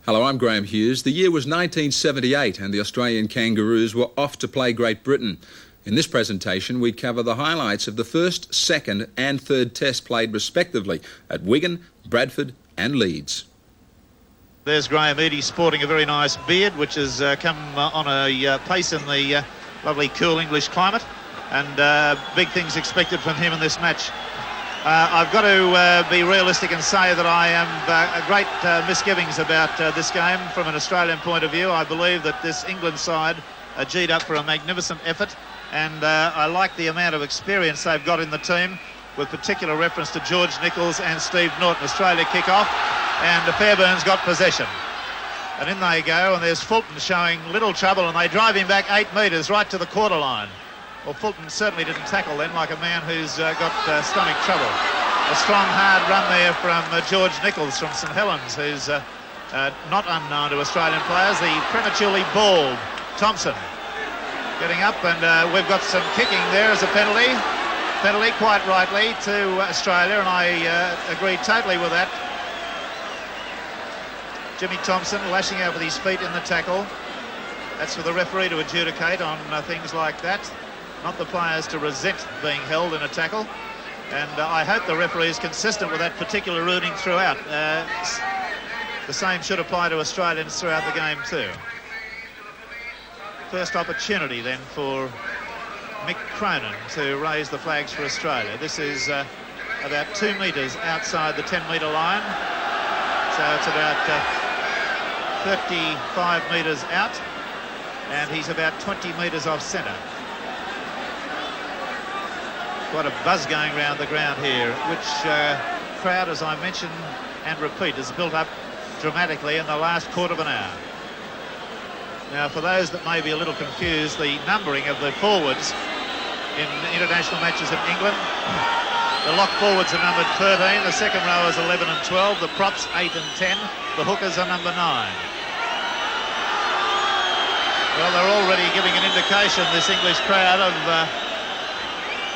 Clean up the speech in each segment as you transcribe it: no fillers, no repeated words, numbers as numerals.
Hello, I'm Graham Hughes. The year was 1978 and the Australian Kangaroos were off to play Great Britain. In this presentation, we cover the highlights of the first, second and third test played respectively at Wigan, Bradford and Leeds. There's Graham Eady sporting a very nice beard, which has come on a pace in the lovely cool English climate, and big things expected from him in this match. I've got to be realistic and say that I am great misgivings about this game from an Australian point of view. I believe that this England side are G'd up for a magnificent effort, and I like the amount of experience they've got in the team, with particular reference to George Nicholls and Steve Norton. Australia kick off, and Fairbairn's got possession. And in they go, and there's Fulton showing little trouble, and they drive him back 8 metres right to the quarter line. Well, Fulton certainly didn't tackle then, like a man who's got stomach trouble. A strong, hard run there from George Nicholls from St Helens, who's not unknown to Australian players. The prematurely bald Thompson getting up, and we've got some kicking there as a penalty. Penalty, quite rightly, to Australia, and I agree totally with that. Jimmy Thompson lashing out with his feet in the tackle. That's for the referee to adjudicate on things like that, not the players to resent being held in a tackle. And I hope the referee is consistent with that particular ruling throughout. The same should apply to Australians throughout the game too. First opportunity then for Mick Cronin to raise the flags for Australia. This is about 2 metres outside the 10-metre line, so it's about 35 metres out, and he's about 20 metres off centre. Quite a buzz going around the ground here, which crowd, as I mention and repeat, has built up dramatically in the last quarter of an hour. Now, for those that may be a little confused, the numbering of the forwards in international matches in England, the lock forwards are numbered 13, the second row is 11 and 12, the props 8 and 10, the hookers are number 9. Well, they're already giving an indication, this English crowd, of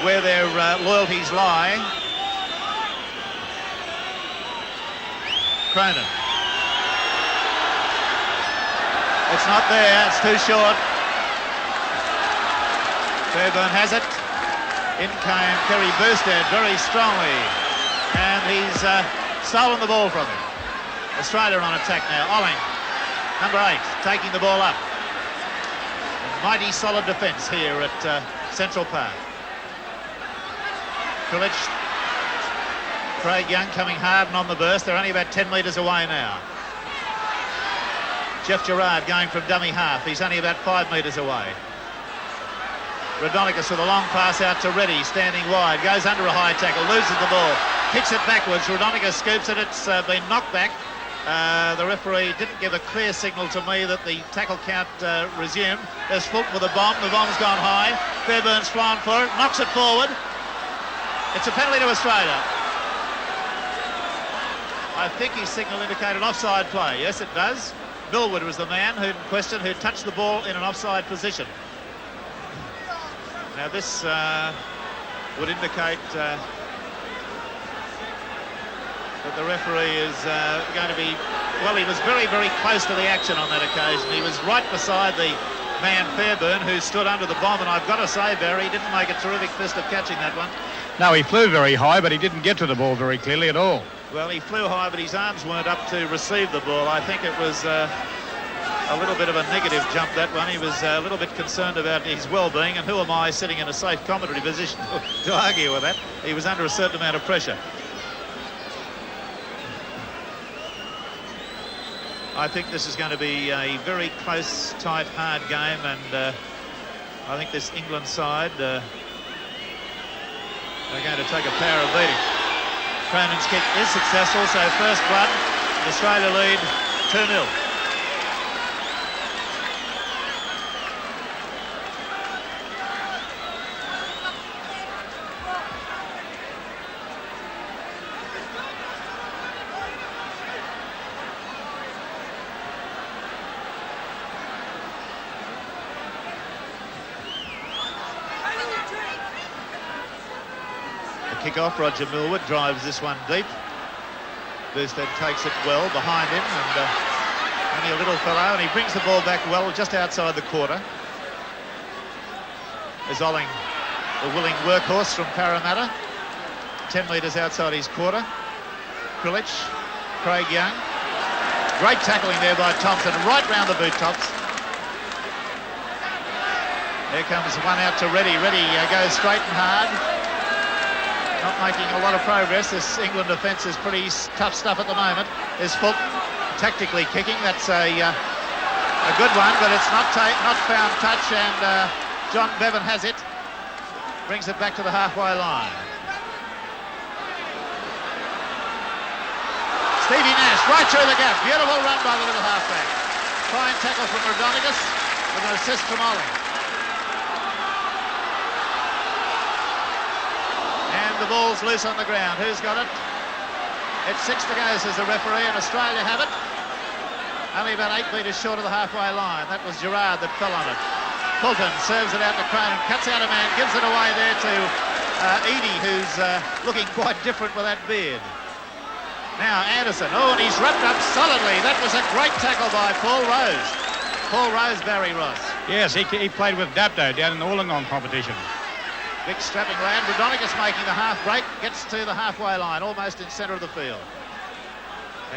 where their loyalties lie. Cronin. It's not there, it's too short. Fairbairn has it. In came Kerry Boustead very strongly, and he's stolen the ball from him. Australia on attack now. Olling, number 8, taking the ball up. A mighty solid defence here at Central Park. Krilic, Craig Young coming hard and on the burst. They're only about 10 metres away now. Jeff Gerard going from dummy half. He's only about 5 metres away. Rodonicus with a long pass out to Reddy, standing wide. Goes under a high tackle, loses the ball, kicks it backwards. Rodonicus scoops it. It's been knocked back. The referee didn't give a clear signal to me that the tackle count resumed. There's Fulton with a bomb. The bomb's gone high. Fairbairn's flying for it, knocks it forward. It's a penalty to Australia. I think his signal indicated offside play. Yes, it does. Millwood was the man who questioned, who touched the ball in an offside position. Now this would indicate that the referee is going to be, well, he was very, very close to the action on that occasion. He was right beside the man Fairbairn, who stood under the bomb, and I've got to say, Barry, he didn't make a terrific fist of catching that one. No, he flew very high, but he didn't get to the ball very clearly at all. Well, he flew high, but his arms weren't up to receive the ball. I think it was a little bit of a negative jump, that one. He was a little bit concerned about his well-being, and who am I sitting in a safe commentary position to argue with that? He was under a certain amount of pressure. I think this is going to be a very close, tight, hard game, and I think this England side are going to take a power of beating. Cronin's kick is successful, so first blood, Australia lead 2-0. Kick-off, Roger Millwood drives this one deep. Boustead takes it well behind him, and Only a little fellow, and he brings the ball back well just outside the quarter. Is Olling, the willing workhorse from Parramatta. 10 metres outside his quarter. Krilich, Craig Young. Great tackling there by Thompson, right round the boot tops. Here comes one out to Reddy. Reddy goes straight and hard. Not making a lot of progress. This England defence is pretty tough stuff at the moment. There's Fulton tactically kicking. That's a good one, but it's not found touch, and John Bevan has it. Brings it back to the halfway line. Stevie Nash right through the gap. Beautiful run by the little halfback. Fine tackle from Rodonigus with an assist from Ollie. And the ball's loose on the ground. Who's got it? It's 6 to go, says the referee, and Australia have it. Only about 8 metres short of the halfway line. That was Gerard that fell on it. Fulton serves it out to Cronin, cuts out a man, gives it away there to Eadie, who's looking quite different with that beard. Now Anderson, and he's wrapped up solidly. That was a great tackle by Paul Rose. Paul Rose, Barry Ross. Yes, he played with Dapto down in the Wollongong competition. Big strapping lad. Rodonigus making the half break, gets to the halfway line, almost in centre of the field.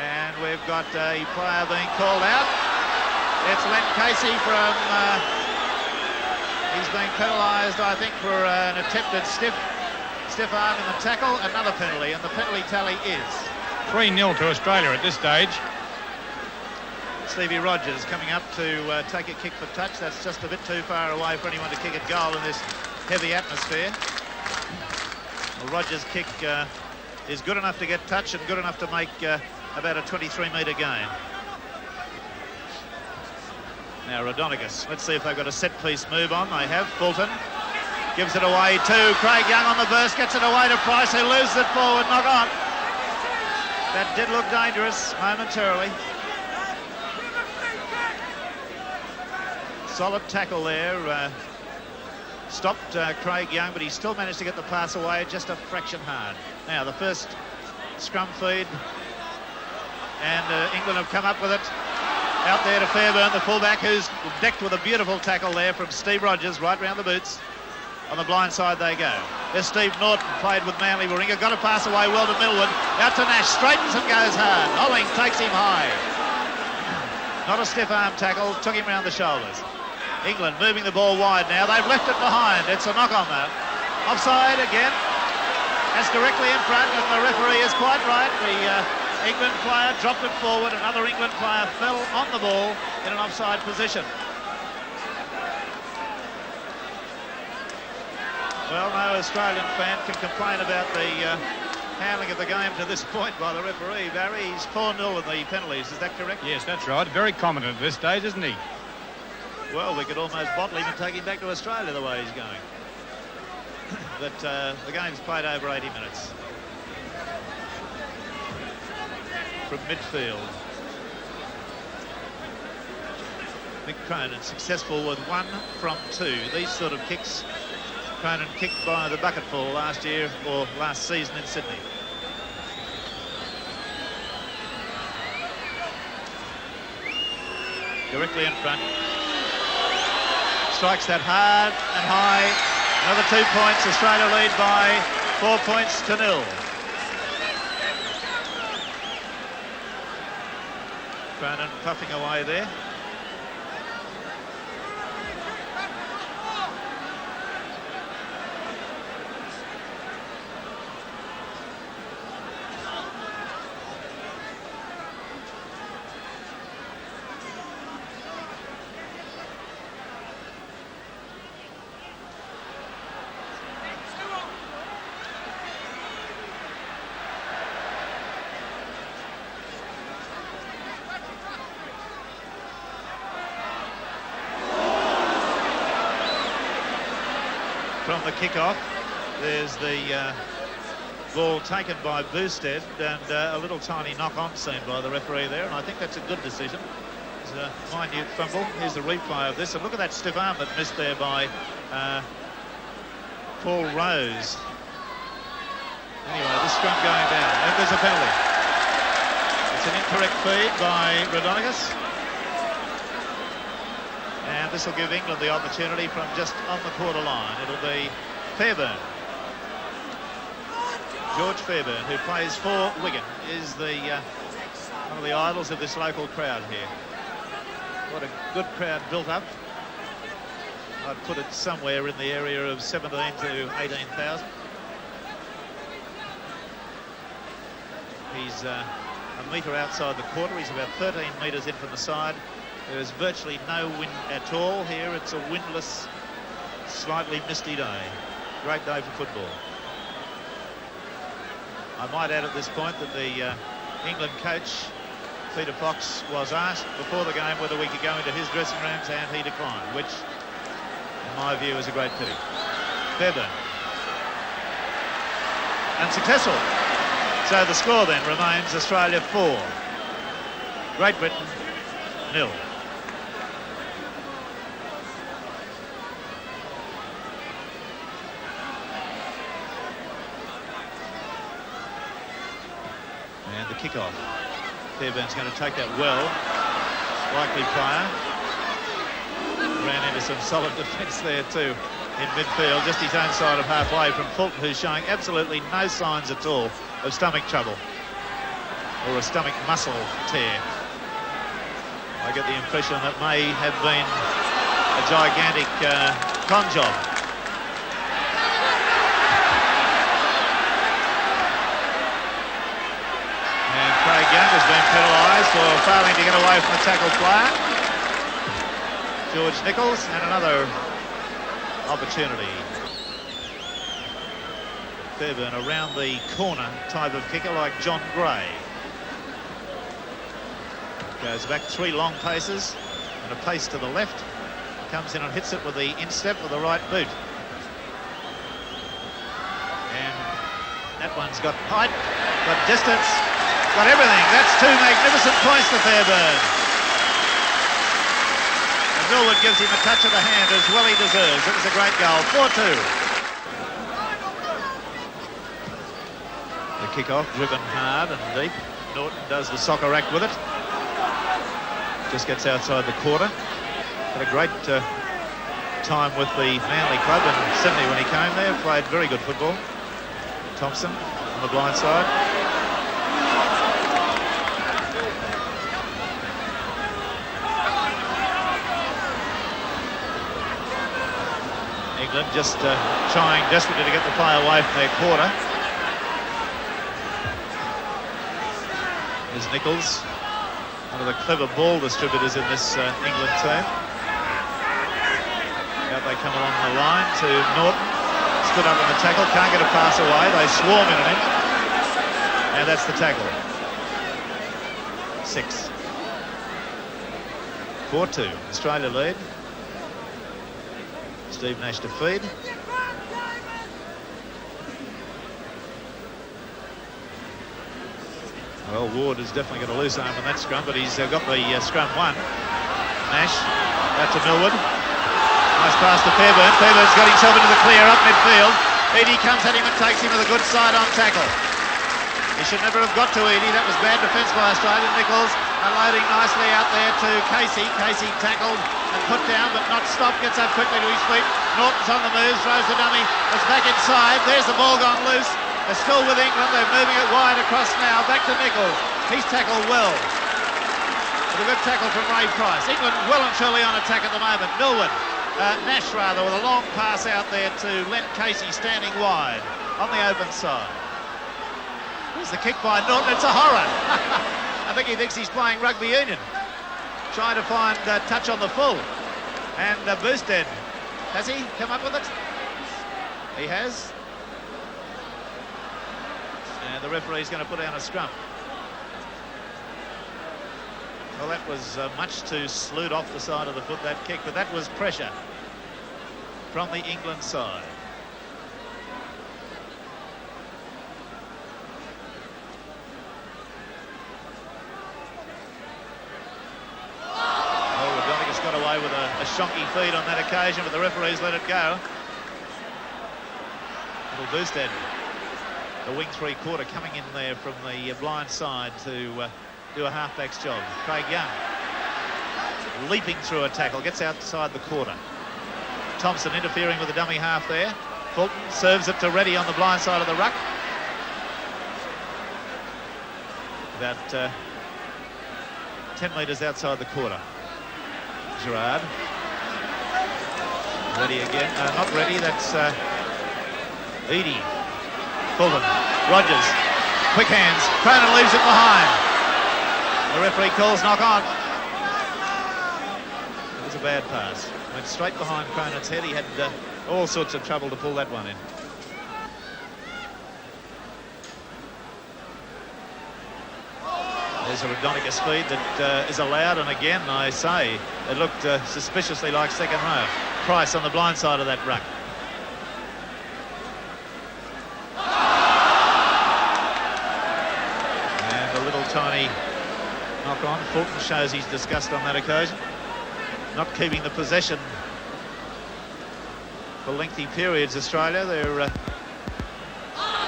And we've got a player being called out. It's Len Casey from... he's being penalised, I think, for an attempted stiff arm in the tackle. Another penalty, and the penalty tally is... 3-0 to Australia at this stage. Stevie Rogers coming up to take a kick for touch. That's just a bit too far away for anyone to kick a goal in this heavy atmosphere. Well, Rogers' kick is good enough to get touch and good enough to make about a 23-metre gain. Now Rodonigus. Let's see if they've got a set-piece move on. They have. Fulton gives it away to Craig Young on the burst. Gets it away to Price, who loses it forward. Knock on. That did look dangerous momentarily. Solid tackle there. Stopped Craig Young, but he still managed to get the pass away just a fraction hard. Now the first scrum feed, and England have come up with it. Out there to Fairburn, the fullback, who's decked with a beautiful tackle there from Steve Rogers, right round the boots. On the blind side they go. There's Steve Norton, played with Manly Warringah, got a pass away well to Millwood. Out to Nash, straightens and goes hard. Olling takes him high. Not a stiff arm tackle, took him round the shoulders. England moving the ball wide now. They've left it behind. It's a knock on though. Offside again. That's directly in front, and the referee is quite right. The England player dropped it forward. Another England player fell on the ball in an offside position. Well, no Australian fan can complain about the handling of the game to this point by the referee. Barry, he's 4-0 in the penalties. Is that correct? Yes, that's right. Very competent at this stage, isn't he? Well, we could almost bottle him and take him back to Australia the way he's going. But the game's played over 80 minutes. From midfield. Mick Cronin successful with 1 from 2. These sort of kicks, Cronin kicked by the bucketful last year or last season in Sydney. Directly in front. Strikes that hard and high. Another 2 points. Australia lead by 4 points to 0. Cronin puffing away there. From the kick-off, there's the ball taken by Boosted, and a little tiny knock-on seen by the referee there, and I think that's a good decision. It's a minute fumble. Here's the replay of this, and look at that stiff arm that missed there by Paul Rose. Anyway, the scrum going down, and there's a penalty. It's an incorrect feed by Rodonigus. And this will give England the opportunity from just on the quarter line. It'll be Fairbairn. George Fairbairn, who plays for Wigan, is the one of the idols of this local crowd here. What a good crowd built up. I'd put it somewhere in the area of 17 to 18,000. He's a metre outside the quarter. He's about 13 metres in from the side. There's virtually no wind at all here. It's a windless, slightly misty day. Great day for football. I might add at this point that the England coach, Peter Fox, was asked before the game whether we could go into his dressing rooms, and he declined, which, in my view, is a great pity. Fairbairn. And successful. So the score then remains Australia 4, Great Britain 0. And the kick-off. Fairbairn's going to take that well. Likely player. Ran into some solid defence there too in midfield, just his own side of halfway from Fulton, who's showing absolutely no signs at all of stomach trouble or a stomach muscle tear. I get the impression that may have been a gigantic con job. And Craig Young has been penalised for failing to get away from the tackle player. George Nichols, and another opportunity. Fairbairn around the corner type of kicker like John Gray. Goes back 3 long paces and a pace to the left. Comes in and hits it with the instep with the right boot. And that one's got height, got distance, got everything. That's 2 magnificent points to Fairbairn. And Millwood gives him a touch of the hand, as well he deserves. It was a great goal. 4-2. The kick-off driven hard and deep. Norton does the soccer act with it. Just gets outside the quarter. Had a great time with the Manly club in Sydney when he came there. Played very good football. Thompson on the blind side. England just trying desperately to get the play away from their quarter. There's Nichols, one of the clever ball distributors in this England team. Out they come along the line to Norton. Stood up in the tackle, can't get a pass away. They swarm in on him. And that's the tackle. 6. 4-2. Australia lead. Steve Nash to feed. Well, Ward is definitely got a loose arm in that scrum, but he's got the scrum won. Nash, back to Millwood. Nice pass to Fairbairn. Fairbairn's got himself into the clear up midfield. Eadie comes at him and takes him with a good side-on tackle. He should never have got to Eadie. That was bad defence by Australia. Nichols unloading nicely out there to Casey. Casey tackled and put down, but not stopped. Gets up quickly to his feet. Norton's on the move, throws the dummy. It's back inside. There's the ball gone loose. They're still with England. They're moving it wide across now. Back to Nichols. He's tackled well. With a good tackle from Ray Price. England well and truly on attack at the moment. Millwood, Nash rather, with a long pass out there to Len Casey standing wide on the open side. Here's the kick by Norton. It's a horror. I think he thinks he's playing rugby union. Trying to find touch on the full. And Boosted. Has he come up with it? He has. And the referee's going to put down a scrum. Well, that was much too slewed off the side of the foot, that kick, but that was pressure from the England side. Oh, Rodonigas got away with a shonky feed on that occasion, but the referee's let it go. Little Boosted. The wing 3/4 coming in there from the blind side to do a halfback's job. Craig Young leaping through a tackle, gets outside the quarter. Thompson interfering with the dummy half there. Fulton serves it to Reddy on the blind side of the ruck. About 10 metres outside the quarter. Gerard. Reddy again. Not Reddy, that's Eadie. Fulton. Rogers. Quick hands. Cronin leaves it behind. The referee calls knock on. It was a bad pass. Went straight behind Cronin's head. He had all sorts of trouble to pull that one in. There's a Rodonica speed that is allowed, and again I say it looked suspiciously like second row. Price on the blind side of that ruck. And a little tiny knock on. Fulton shows his disgust on that occasion. Not keeping the possession for lengthy periods, Australia. They're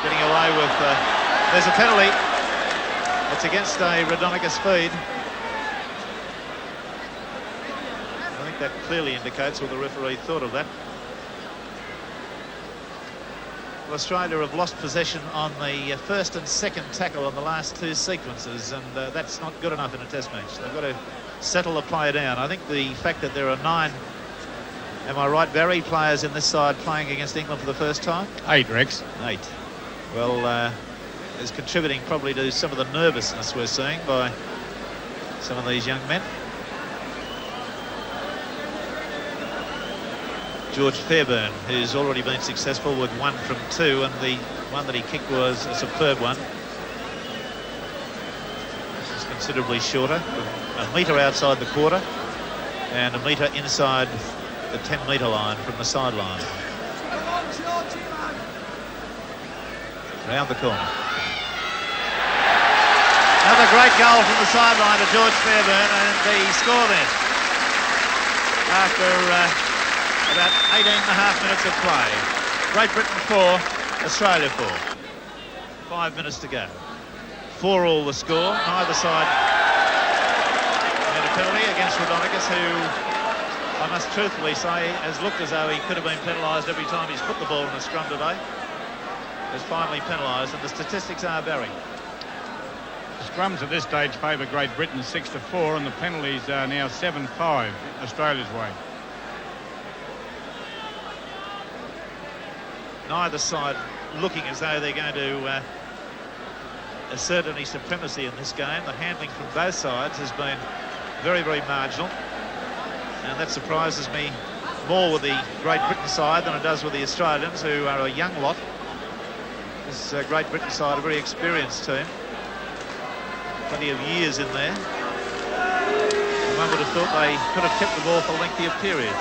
getting away with... there's a penalty. It's against a Rodonica speed. I think that clearly indicates what the referee thought of that. Well, Australia have lost possession on the first and second tackle on the last two sequences, and that's not good enough in a test match. They've got to settle the play down. I think the fact that there are 9, am I right, Barry, players in this side playing against England for the first time? 8, Rex. 8. Well, is contributing probably to some of the nervousness we're seeing by some of these young men. George Fairbairn, who's already been successful with 1 from 2, and the one that he kicked was a superb one. This is considerably shorter, a metre outside the quarter and a metre inside the 10-metre line from the sideline. Round the corner. Another great goal from the sideline to George Fairbairn, and the score then, after about 18.5 minutes of play. Great Britain 4, Australia 4. 5 minutes to go. 4-all the score. Neither side made a penalty against Rodonicus, who I must truthfully say has looked as though he could have been penalised every time he's put the ball in a scrum today. Is finally penalised, and the statistics are Barry. Scrums at this stage favour Great Britain 6-4, and the penalties are now 7-5 Australia's way. Neither side looking as though they're going to assert any supremacy in this game. The handling from both sides has been very, very marginal, and that surprises me more with the Great Britain side than it does with the Australians, who are a young lot. This Great Britain side, a very experienced team. Plenty of years in there. One would have thought they could have kept the ball for lengthier periods.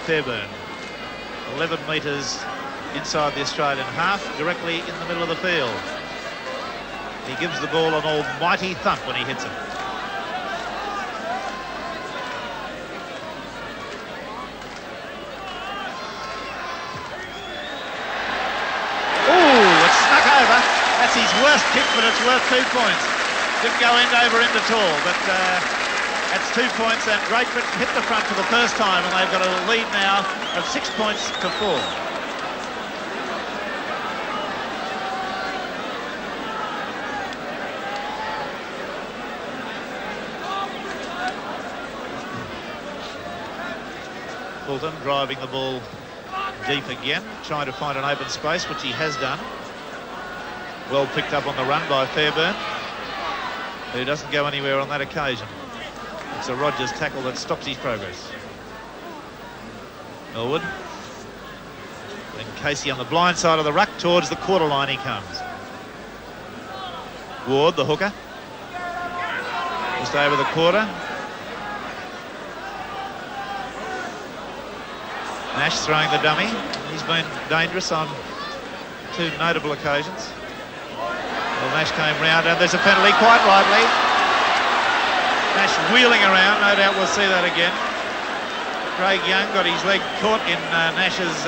Fairbairn, 11 metres inside the Australian half, directly in the middle of the field. He gives the ball an almighty thump when he hits it. That's his worst kick, but it's worth 2 points. Didn't go end over end at all, but that's 2 points, and Great Britain hit the front for the first time, and they've got a lead now of 6 points to 4. Fulton driving the ball deep again, trying to find an open space, which he has done. Well picked up on the run by Fairbairn, who doesn't go anywhere on that occasion. It's a Rogers tackle that stops his progress. Elwood. Then Casey on the blind side of the ruck, towards the quarter line he comes. Ward, the hooker. Just over the quarter. Nash throwing the dummy. He's been dangerous on 2 notable occasions. Well, Nash came round, and there's a penalty, quite rightly. Nash wheeling around, no doubt we'll see that again. Craig Young got his leg caught in Nash's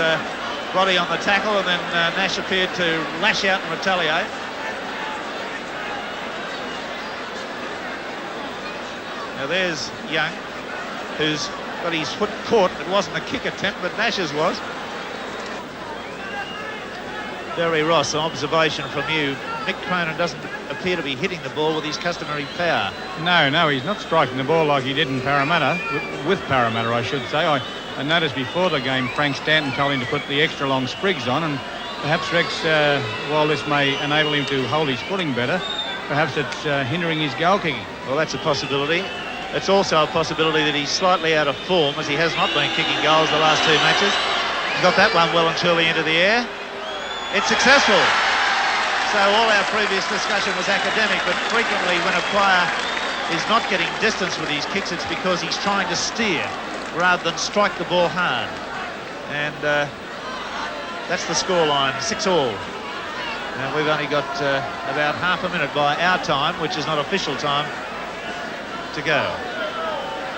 body on the tackle, and then Nash appeared to lash out and retaliate. Now there's Young, who's got his foot caught. It wasn't a kick attempt, but Nash's was. Barry Ross, an observation from you. Mick Cronin doesn't appear to be hitting the ball with his customary power. No, he's not striking the ball like he did in Parramatta, with Parramatta, I should say. I noticed before the game Frank Stanton told him to put the extra long sprigs on, and perhaps Rex, while this may enable him to hold his footing better, perhaps it's hindering his goal kicking. Well, that's a possibility. It's also a possibility that he's slightly out of form, as he has not been kicking goals the last 2 matches. He got that one well and truly into the air. It's successful. So all our previous discussion was academic, but frequently when a player is not getting distance with his kicks, it's because he's trying to steer rather than strike the ball hard. And that's the scoreline, 6-all. Now we've only got about half a minute by our time, which is not official time, to go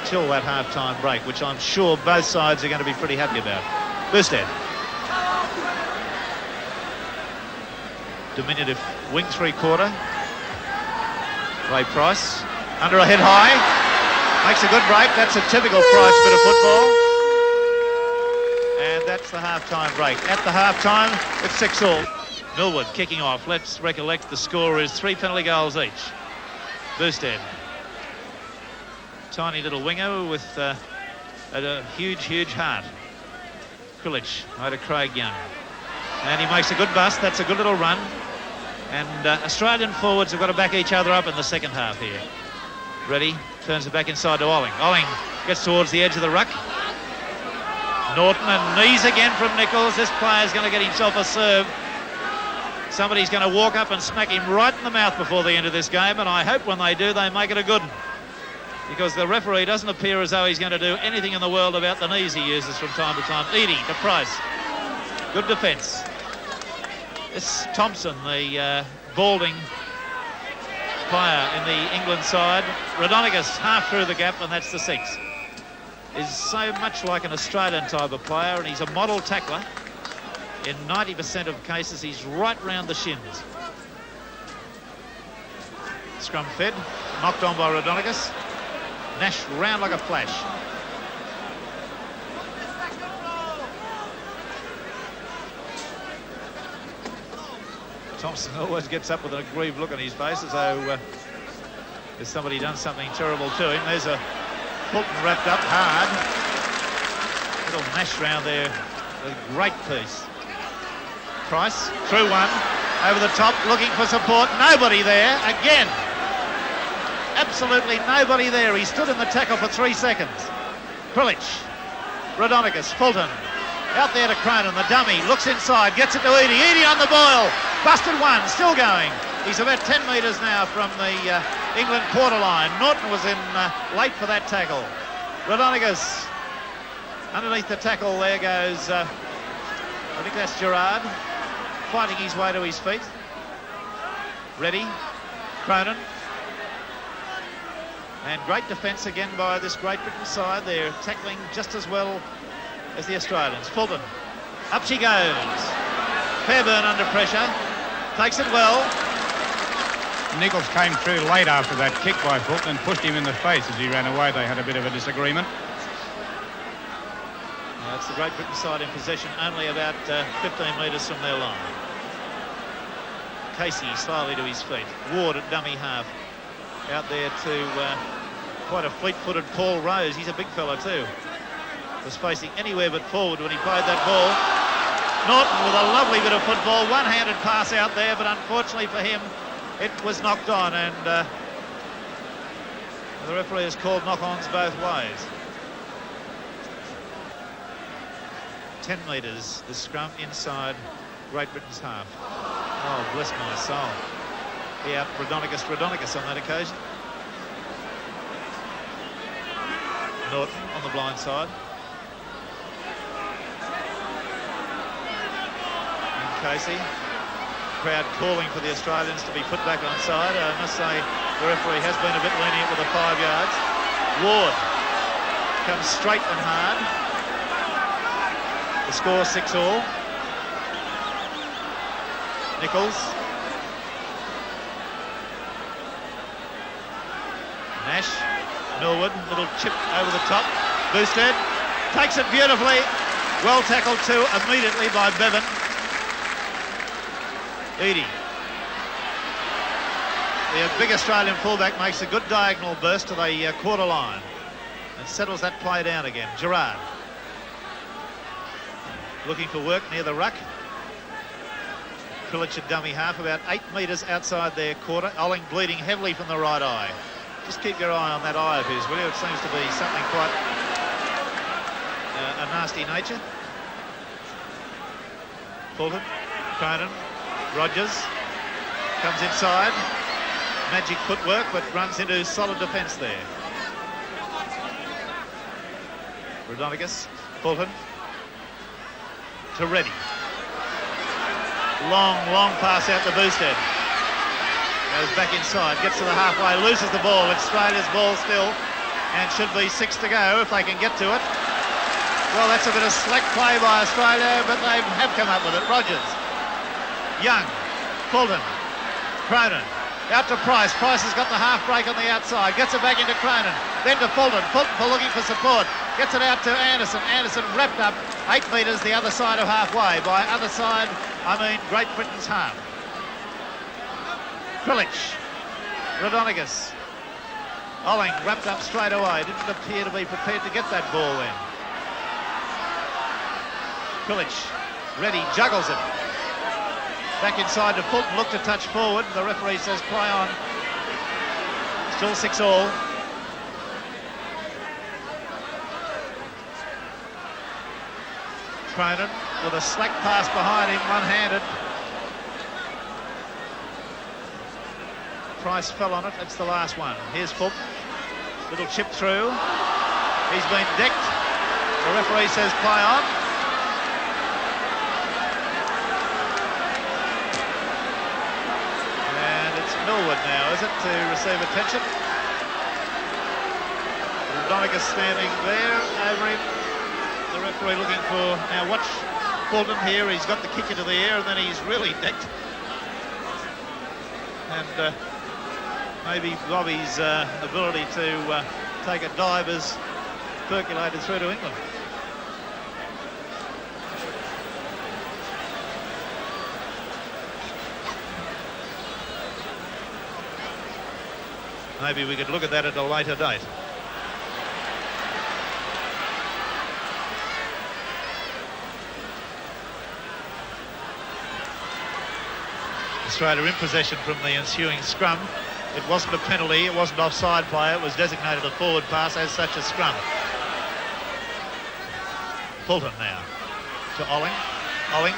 till that half-time break, which I'm sure both sides are going to be pretty happy about. Burstead. Diminutive wing three-quarter. Ray Price under a head high. Makes a good break. That's a typical Price bit of football. And that's the half-time break. At the half-time, it's 6-all. Millwood kicking off. Let's recollect the score is 3 penalty goals each. Burstead. Tiny little winger with a huge heart. Krilich over to Craig Young. And he makes a good bust. That's a good little run. And Australian forwards have got to back each other up in the second half here. Ready, turns it back inside to Olling. Olling gets towards the edge of the ruck. Norton, and knees again from Nichols. This player's going to get himself a serve. Somebody's going to walk up and smack him right in the mouth before the end of this game, and I hope when they do, they make it a good one. Because the referee doesn't appear as though he's going to do anything in the world about the knees he uses from time to time. Eadie to Price. Good defence. It's Thompson, the balding player in the England side. Rodonigus half through the gap, and that's the 6. Is so much like an Australian type of player, and he's a model tackler. In 90% of cases, he's right round the shins. Scrum fed, knocked on by Rodonigus. Nash round like a flash. Thompson always gets up with an aggrieved look on his face, as though there's somebody done something terrible to him. There's a Fulton wrapped up hard. Little Nash round there, a great piece. Price through one, over the top, looking for support. Nobody there again. Absolutely nobody there. He stood in the tackle for 3 seconds. Krilich, Rodonigus, Fulton. Out there to Cronin, the dummy, looks inside, gets it to Eadie. Eadie on the boil, busted one, still going. He's about 10 metres now from the England quarter line. Norton was in late for that tackle. Rodonigus, underneath the tackle there goes, I think that's Gerard, fighting his way to his feet. Ready, Cronin. And great defence again by this Great Britain side. They're tackling just as well as the Australians. Fulton, up she goes. Fairburn under pressure, takes it well. Nichols came through late after that kick by Fulton and pushed him in the face as he ran away. They had a bit of a disagreement. Now it's the Great Britain side in possession, only about 15 metres from their line. Casey slowly to his feet. Ward at dummy half. Out there to quite a fleet-footed Paul Rose. He's a big fella too. Was facing anywhere but forward when he played that ball. Norton with a lovely bit of football. One-handed pass out there, but unfortunately for him, it was knocked on, and the referee has called knock-ons both ways. 10 metres, the scrum inside Great Britain's half. Oh, bless my soul. He out Rodonigus on that occasion. Norton on the blind side. And Casey. Crowd calling for the Australians to be put back on side. I must say the referee has been a bit lenient with the 5 yards. Ward comes straight and hard. The score 6-all. Nichols. Nash. Millwood. Little chip over the top. Boosted. Takes it beautifully. Well tackled too immediately by Bevan. Eadie. The big Australian fullback makes a good diagonal burst to the quarter line and settles that play down again. Gerard looking for work near the ruck. Krilic at dummy half, about 8 metres outside their quarter. Olling bleeding heavily from the right eye. Just keep your eye on that eye of his, will you? It seems to be something quite a nasty nature. Fulton, Cronin, Rogers comes inside. Magic footwork, but runs into solid defence there. Rodonigus, Fulton to Reddy. Long pass out to Boosted. Goes back inside, gets to the halfway, loses the ball. It's Australia's ball still, and should be 6 to go if they can get to it. Well, that's a bit of slack play by Australia, but they have come up with it. Rogers, Young, Fulton, Cronin. Out to Price. Price has got the half break on the outside. Gets it back into Cronin. Then to Fulton. Fulton for looking for support. Gets it out to Anderson. Anderson wrapped up 8 metres the other side of halfway. By other side, I mean Great Britain's half. Krilic. Rodonigus. Olling wrapped up straight away. Didn't appear to be prepared to get that ball then. Krilic. Ready. Juggles it. Back inside to Fulton, look to touch forward. The referee says play on. Still 6-all. Cronin with a slack pass behind him, one-handed. Price fell on it, that's the last one. Here's Fulton, little chip through. He's been decked. The referee says play on. Millwood now, is it, to receive attention? Rodonigus standing there over him. The referee looking for... Now watch Fulton here. He's got the kick into the air and then he's really decked. And maybe Bobby's ability to take a dive has percolated through to England. Maybe we could look at that at a later date. Australia in possession from the ensuing scrum. It wasn't a penalty, it wasn't offside play, it was designated a forward pass as such a scrum. Fulton now to Olling. Olling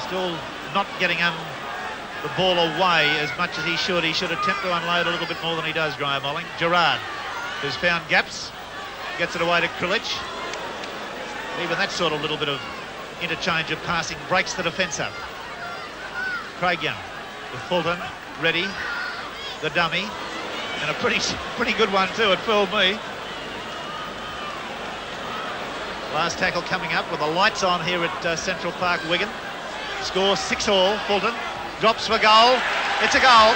still not getting the ball away as much as he should. He should attempt to unload a little bit more than he does, Graham Olling. Gerard, who's found gaps, gets it away to Krilic. Even that sort of little bit of interchange of passing breaks the defence up. Craig Young with Fulton, ready, the dummy, and a pretty good one too, it fooled me. Last tackle coming up with the lights on here at Central Park, Wigan. Score 6-all, Fulton. Drops for goal. It's a goal.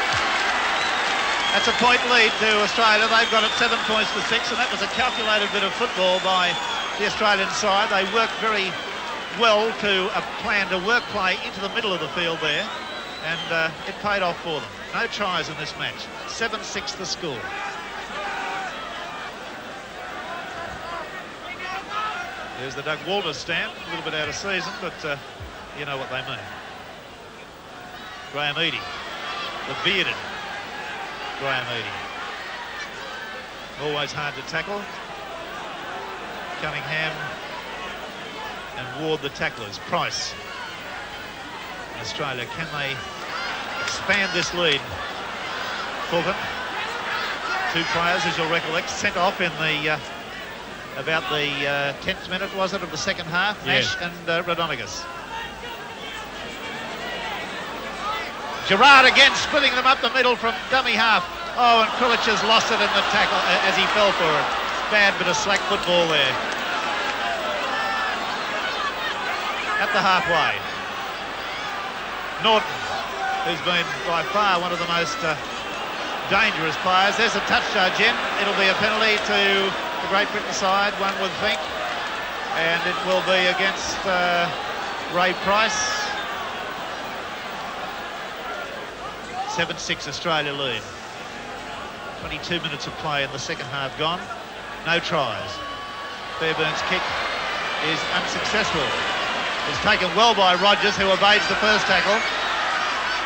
That's a point lead to Australia. They've got it 7 points to 6, and that was a calculated bit of football by the Australian side. They worked very well to a plan to work play into the middle of the field there, and it paid off for them. No tries in this match. 7-6 the score. There's the Doug Walters stand. A little bit out of season, but you know what they mean. Graham Eadie, the bearded Graham Eadie. Always hard to tackle. Cunningham and Ward the tacklers. Price. Australia, can they expand this lead? Fulton. 2 players, as you'll recollect, sent off in the about the 10th minute, was it, of the second half? Yeah. Nash and Rodonigus. Gerard again splitting them up the middle from dummy half. Oh, and Krilic has lost it in the tackle as he fell for it. Bad bit of slack football there. At the halfway. Norton, who's been by far one of the most dangerous players. There's a touch, Jen. It'll be a penalty to the Great Britain side, one would think. And it will be against Ray Price. 7-6 Australia lead. 22 minutes of play in the second half gone. No tries. Fairbairn's kick is unsuccessful. It's taken well by Rogers, who evades the first tackle,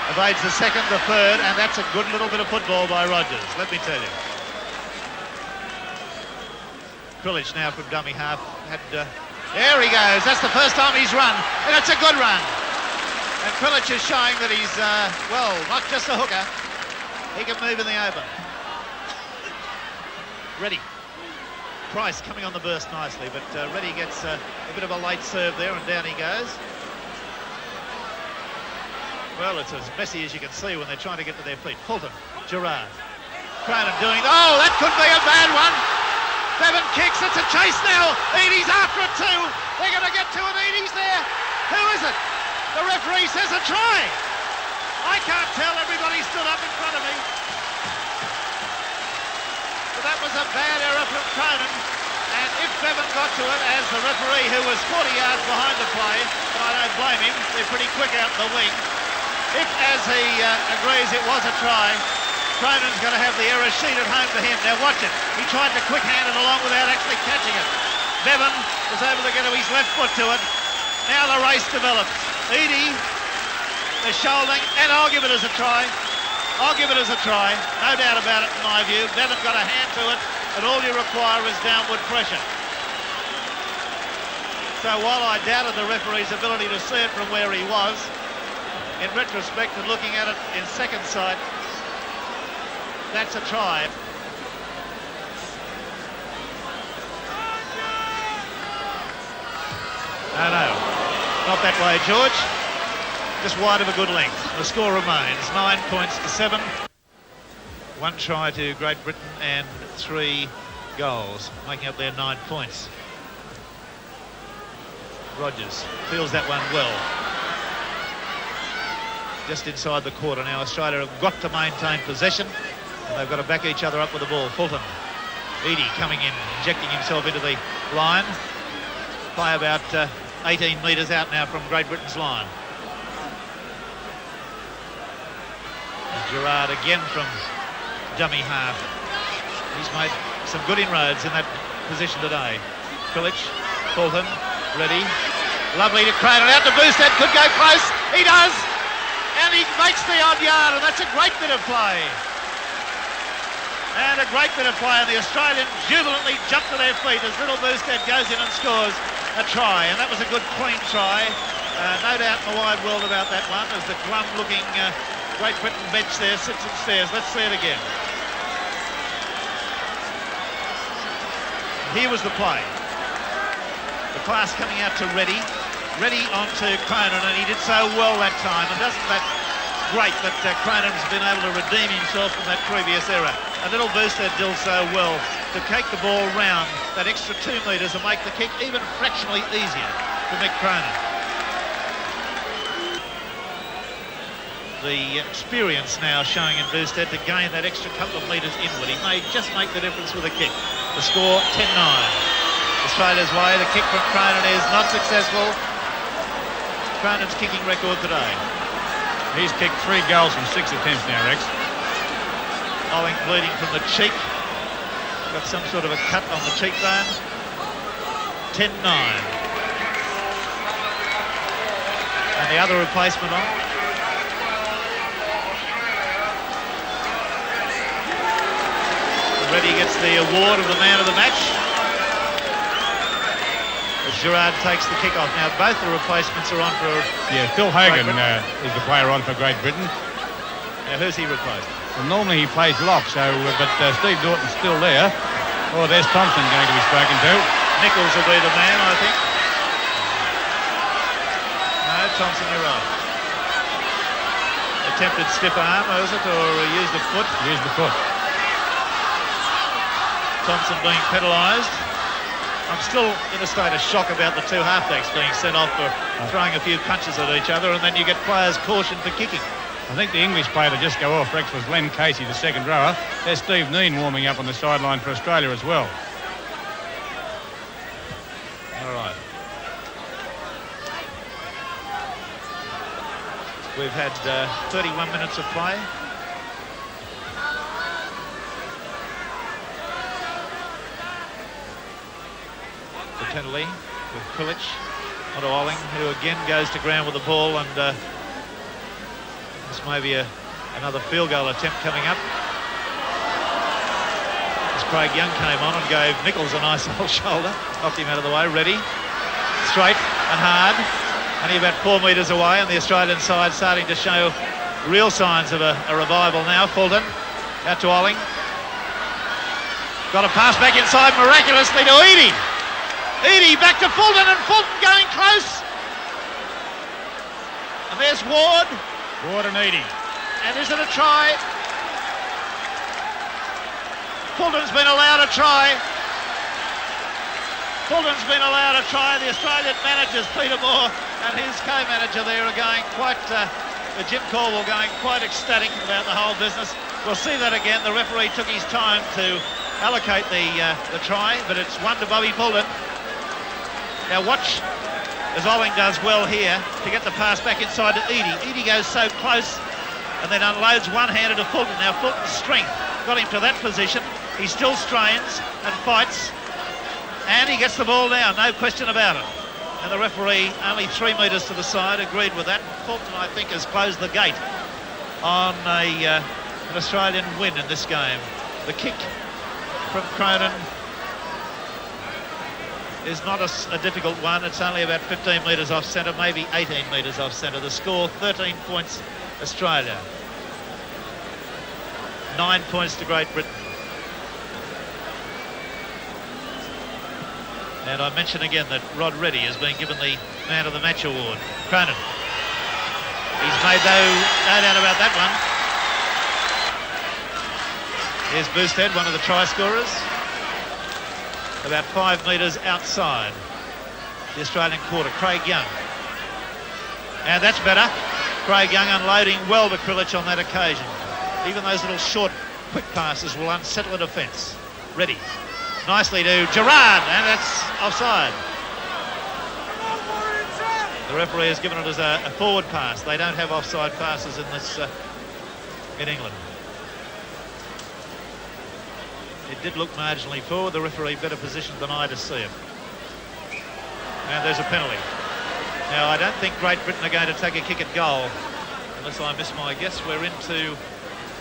evades the second, the third, and that's a good little bit of football by Rogers, let me tell you. Krilic now from dummy half. There he goes. That's the first time he's run, and it's a good run. And Krilic is showing that he's, well, not just a hooker. He can move in the open. Ready. Price coming on the burst nicely, but Reddy gets a bit of a late serve there, and down he goes. Well, it's as messy as you can see when they're trying to get to their feet. Fulton, Gerard, Cronin doing... Oh, that could be a bad one. Bevan kicks, it's a chase now. Eadie's after it too. They're going to get to it, Eadie's there. Who is it? The referee says a try. I can't tell, everybody stood up in front of me. That was a bad error from Cronin, and if Bevan got to it, as the referee, who was 40 yards behind the play, and I don't blame him, they're pretty quick out the wing, if, as he agrees it was a try, Cronin's going to have the error sheet at home for him. Now watch it, he tried to quick-hand it along without actually catching it. Bevan was able to get to his left foot to it. Now the race develops. Eadie, the shouldering, and I'll give it as a try. I'll give it as a try, no doubt about it in my view. Bevan got a hand to it, and all you require is downward pressure. So while I doubted the referee's ability to see it from where he was, in retrospect and looking at it in second sight, that's a try. No, not that way, George. Just wide of a good length. The score remains 9 points to 7. One try to Great Britain and 3 goals, making up their 9 points. Rogers feels that one well. Just inside the quarter now. Australia have got to maintain possession, and they've got to back each other up with the ball. Fulton, Eadie coming in, injecting himself into the line. Play about 18 metres out now from Great Britain's line. Gerard again from dummy half. He's made some good inroads in that position today. Krilic, Fulton, ready. Lovely to Cronin, out to Boosted, could go close. He does! And he makes the odd yard, and that's a great bit of play. And a great bit of play, and the Australians jubilantly jump to their feet as little Boosted goes in and scores a try. And that was a good clean try. No doubt in the wide world about that one, as the glum-looking Great Britain bench there sits and stares. Let's see it again. Here was the play. The pass coming out to Reddy. Reddy onto Cronin, and he did so well that time. And doesn't that great that Cronin's been able to redeem himself from that previous error. A little booster did so well to take the ball round that extra 2 metres and make the kick even fractionally easier for Mick Cronin. The experience now showing in Boosted to gain that extra couple of metres inward. He may just make the difference with a kick. The score 10-9. Australia's way. The kick from Cronin is not successful. Cronin's kicking record today. He's kicked 3 goals from 6 attempts now, Rex. Owing bleeding from the cheek. Got some sort of a cut on the cheekbone. 10-9. And the other replacement on. Reddy gets the award of the man of the match. As Gerard takes the kick off. Now both the replacements are on for... Yeah, Phil Hagan is the player on for Great Britain. Now who's he replaced? Well, normally he plays lock, but Steve Norton's still there. Oh, there's Thompson going to be spoken to. Nichols will be the man, I think. No, Thompson, you're right. Attempted stiff arm, was it, or used the foot? Used the foot. Thompson being penalised. I'm still in a state of shock about the two halfbacks being sent off for throwing a few punches at each other, and then you get players cautioned for kicking. I think the English player to just go off, Rex, was Len Casey, the second rower. There's Steve Neen warming up on the sideline for Australia as well. All right. We've had 31 minutes of play. The penalty with Krilic onto Olling, who again goes to ground with the ball, and this may be another field goal attempt coming up. As Craig Young came on and gave Nichols a nice old shoulder, knocked him out of the way. Ready, straight and hard, only about 4 metres away, and the Australian side starting to show real signs of a revival now. Fulton out to Olling, got a pass back inside miraculously to Eadie. Eadie back to Fulton, and Fulton going close, and there's Ward and Eadie. And is it a try? Fulton's been allowed a try. Fulton's been allowed a try. The Australian managers, Peter Moore and his co-manager there, are going quite, Jim Caldwell going quite ecstatic about the whole business. We'll see that again. The referee took his time to allocate the try, but it's one to Bobby Fulton. Now watch as Olling does well here to get the pass back inside to Eadie. Eadie goes so close and then unloads one-handed to Fulton. Now Fulton's strength got him to that position. He still strains and fights, and he gets the ball down, no question about it. And the referee, only 3 metres to the side, agreed with that. Fulton, I think, has closed the gate on an Australian win in this game. The kick from Cronin is not a difficult one. It's only about 15 metres off centre, maybe 18 metres off centre. The score, 13 points Australia, 9 points to Great Britain. And I mention again that Rod Reddy has been given the Man of the Match award. Cronin, he's made no doubt about that one. Here's Boosted, one of the try scorers, about 5 metres outside the Australian quarter. Craig Young, and that's better. Craig Young unloading well to Krilic on that occasion. Even those little short quick passes will unsettle a defence. Ready, nicely to Gerard, and that's offside. The referee has given it as a forward pass. They don't have offside passes in this in England. It did look marginally forward. The referee better positioned than I to see it. And there's a penalty. Now, I don't think Great Britain are going to take a kick at goal, unless I miss my guess. We're into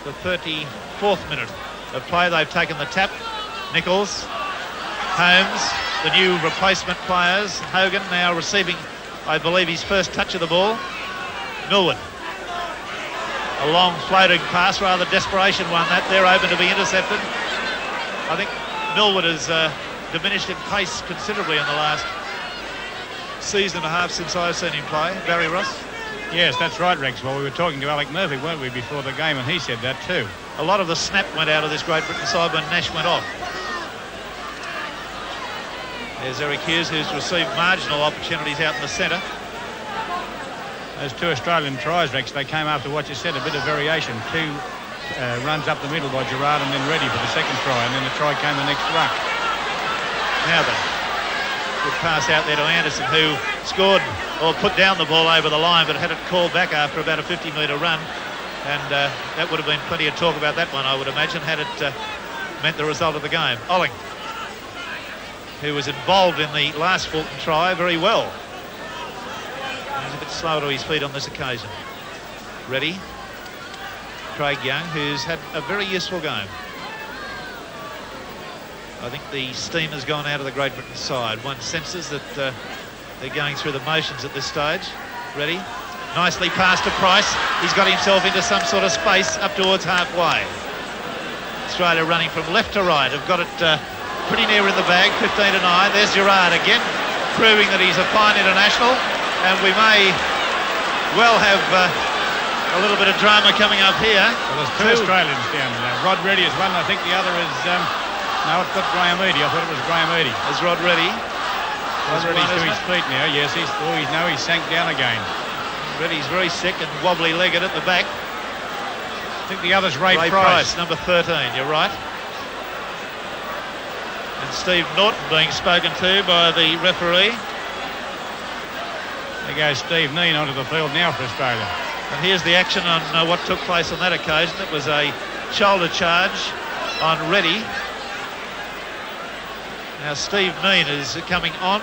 the 34th minute of play. They've taken the tap. Nichols, Holmes, the new replacement players. Hogan now receiving, I believe, his first touch of the ball. Millwood, a long floating pass, rather desperation one that. They're open to be intercepted. I think Millwood has diminished in pace considerably in the last season and a half since I've seen him play. Barry Ross? Yes, that's right, Rex. Well, we were talking to Alec Murphy, weren't we, before the game, and he said that too. A lot of the snap went out of this Great Britain side when Nash went off. There's Eric Hughes, who's received marginal opportunities out in the centre. Those two Australian tries, Rex, they came after what you said, a bit of variation. Two runs up the middle by Gerard and then Ready for the second try, and then the try came the next ruck. Now then, good pass out there to Anderson, who scored or put down the ball over the line, but had it called back after about a 50-metre run, and that would have been plenty of talk about that one, I would imagine, had it meant the result of the game. Olling, who was involved in the last Fulton try very well. He's a bit slow to his feet on this occasion. Ready. Craig Young, who's had a very useful game. I think the steam has gone out of the Great Britain side. One senses that they're going through the motions at this stage. Ready. Nicely passed to Price. He's got himself into some sort of space up towards halfway. Australia running from left to right. Have got it pretty near in the bag, 15 to 9. There's Gerard again, proving that he's a fine international. And we may well have a little bit of drama coming up here. Well, there's two Australians down there. Rod Reddy is one. I think the other is No, it's got Graham Eady. I thought it was Graham Eady. Is Rod Reddy? Rod Reddy's to his feet now. Yes, he's sank down again. Reddy's very sick and wobbly-legged at the back. I think the other's Ray Price. Number 13, you're right. And Steve Norton being spoken to by the referee. There goes Steve Neen onto the field now for Australia. And here's the action on what took place on that occasion. It was a shoulder charge on Reddy. Now Steve Neen is coming on.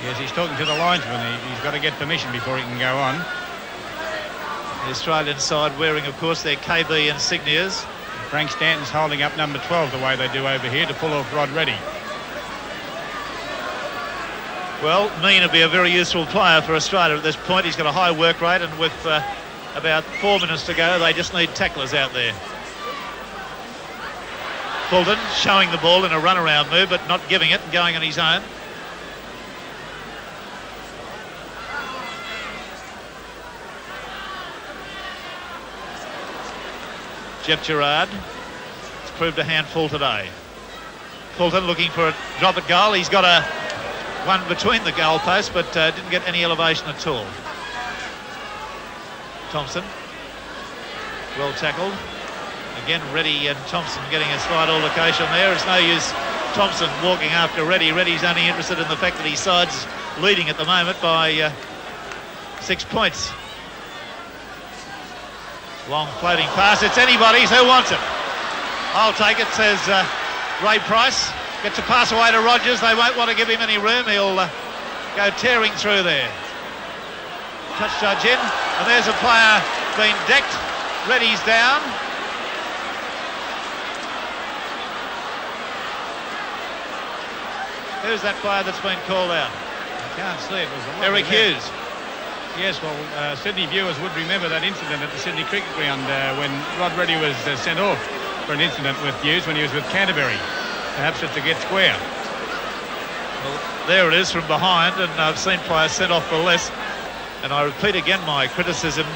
Yes, he's talking to the linesman. He's got to get permission before he can go on. The Australian side wearing, of course, their KB insignias. Frank Stanton's holding up number 12 the way they do over here to pull off Rod Reddy. Well, Neen will be a very useful player for Australia at this point. He's got a high work rate, and with about 4 minutes to go, they just need tacklers out there. Fulton showing the ball in a runaround move, but not giving it and going on his own. Jeff Gerard has proved a handful today. Fulton looking for a drop at goal. He's got one between the goal posts, but didn't get any elevation at all. Thompson, well tackled. Again, Reddy and Thompson getting a slight altercation there. It's no use Thompson walking after Reddy. Reddy's only interested in the fact that his side's leading at the moment by 6 points. Long floating pass. It's anybody's. Who wants it? I'll take it, says Ray Price. Gets a pass away to Rogers. They won't want to give him any room. He'll go tearing through there. Touch judge in. And there's a player being decked. Reddy's down. Who's that player that's been called out? I can't see it. Was Eric Hughes. Yes, well, Sydney viewers would remember that incident at the Sydney Cricket Ground when Rod Reddy was sent off for an incident with Hughes when he was with Canterbury. Perhaps just to get square. Well, there it is from behind, and I've seen players sent off for less. And I repeat again my criticism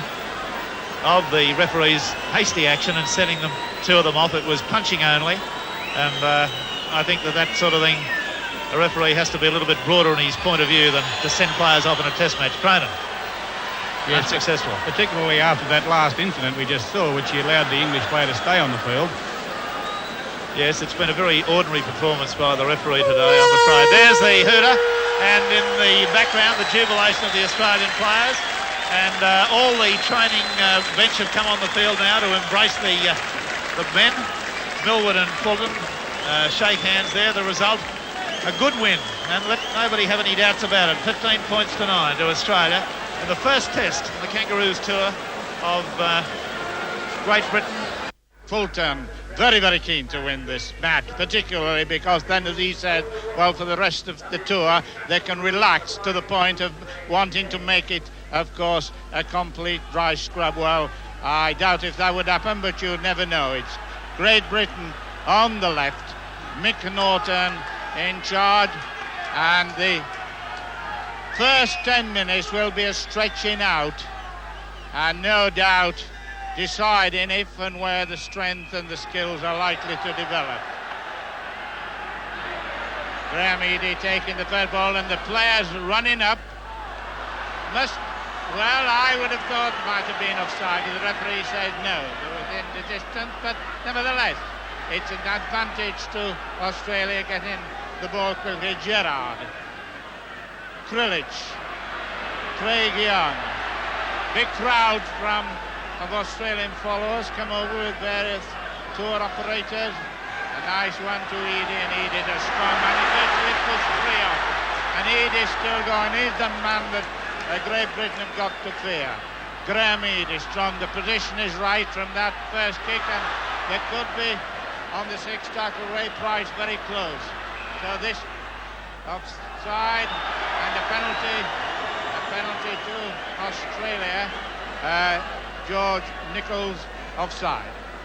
of the referee's hasty action and sending two of them off. It was punching only, and I think that sort of thing, a referee has to be a little bit broader in his point of view than to send players off in a test match. Cronin. Yes, unsuccessful. Particularly after that last incident we just saw, which he allowed the English player to stay on the field. Yes, it's been a very ordinary performance by the referee today, I'm afraid. There's the hooter, and in the background, the jubilation of the Australian players. And all the training bench have come on the field now to embrace the men. Millwood and Fulton shake hands there. The result, a good win, and let nobody have any doubts about it. 15 points to 9 to Australia in the first test in the Kangaroos tour of Great Britain. Fulton very, very keen to win this match, particularly because then, as he said, well, for the rest of the tour, they can relax to the point of wanting to make it, of course, a complete dry scrub. Well, I doubt if that would happen, but you never know. It's Great Britain on the left, Mick Norton in charge, and the first 10 minutes will be a stretching out, and no doubt deciding if and where the strength and the skills are likely to develop. Graham Eady taking the third ball, and the players running up. Well, I would have thought might have been offside. The referee said no, they're within the distance, but nevertheless, it's an advantage to Australia getting the ball quickly. Gerard, Krilich, Craig Young, big crowd of Australian followers come over with various tour operators. A nice one to Eady, and Eady does strong, and he virtually puts 3 off. And Eady's still going. He's the man that Great Britain have got to fear. Graham Eady strong. The position is right from that first kick, and there could be on the sixth tackle Ray Price very close. So this offside and a penalty to Australia. George Nichols offside.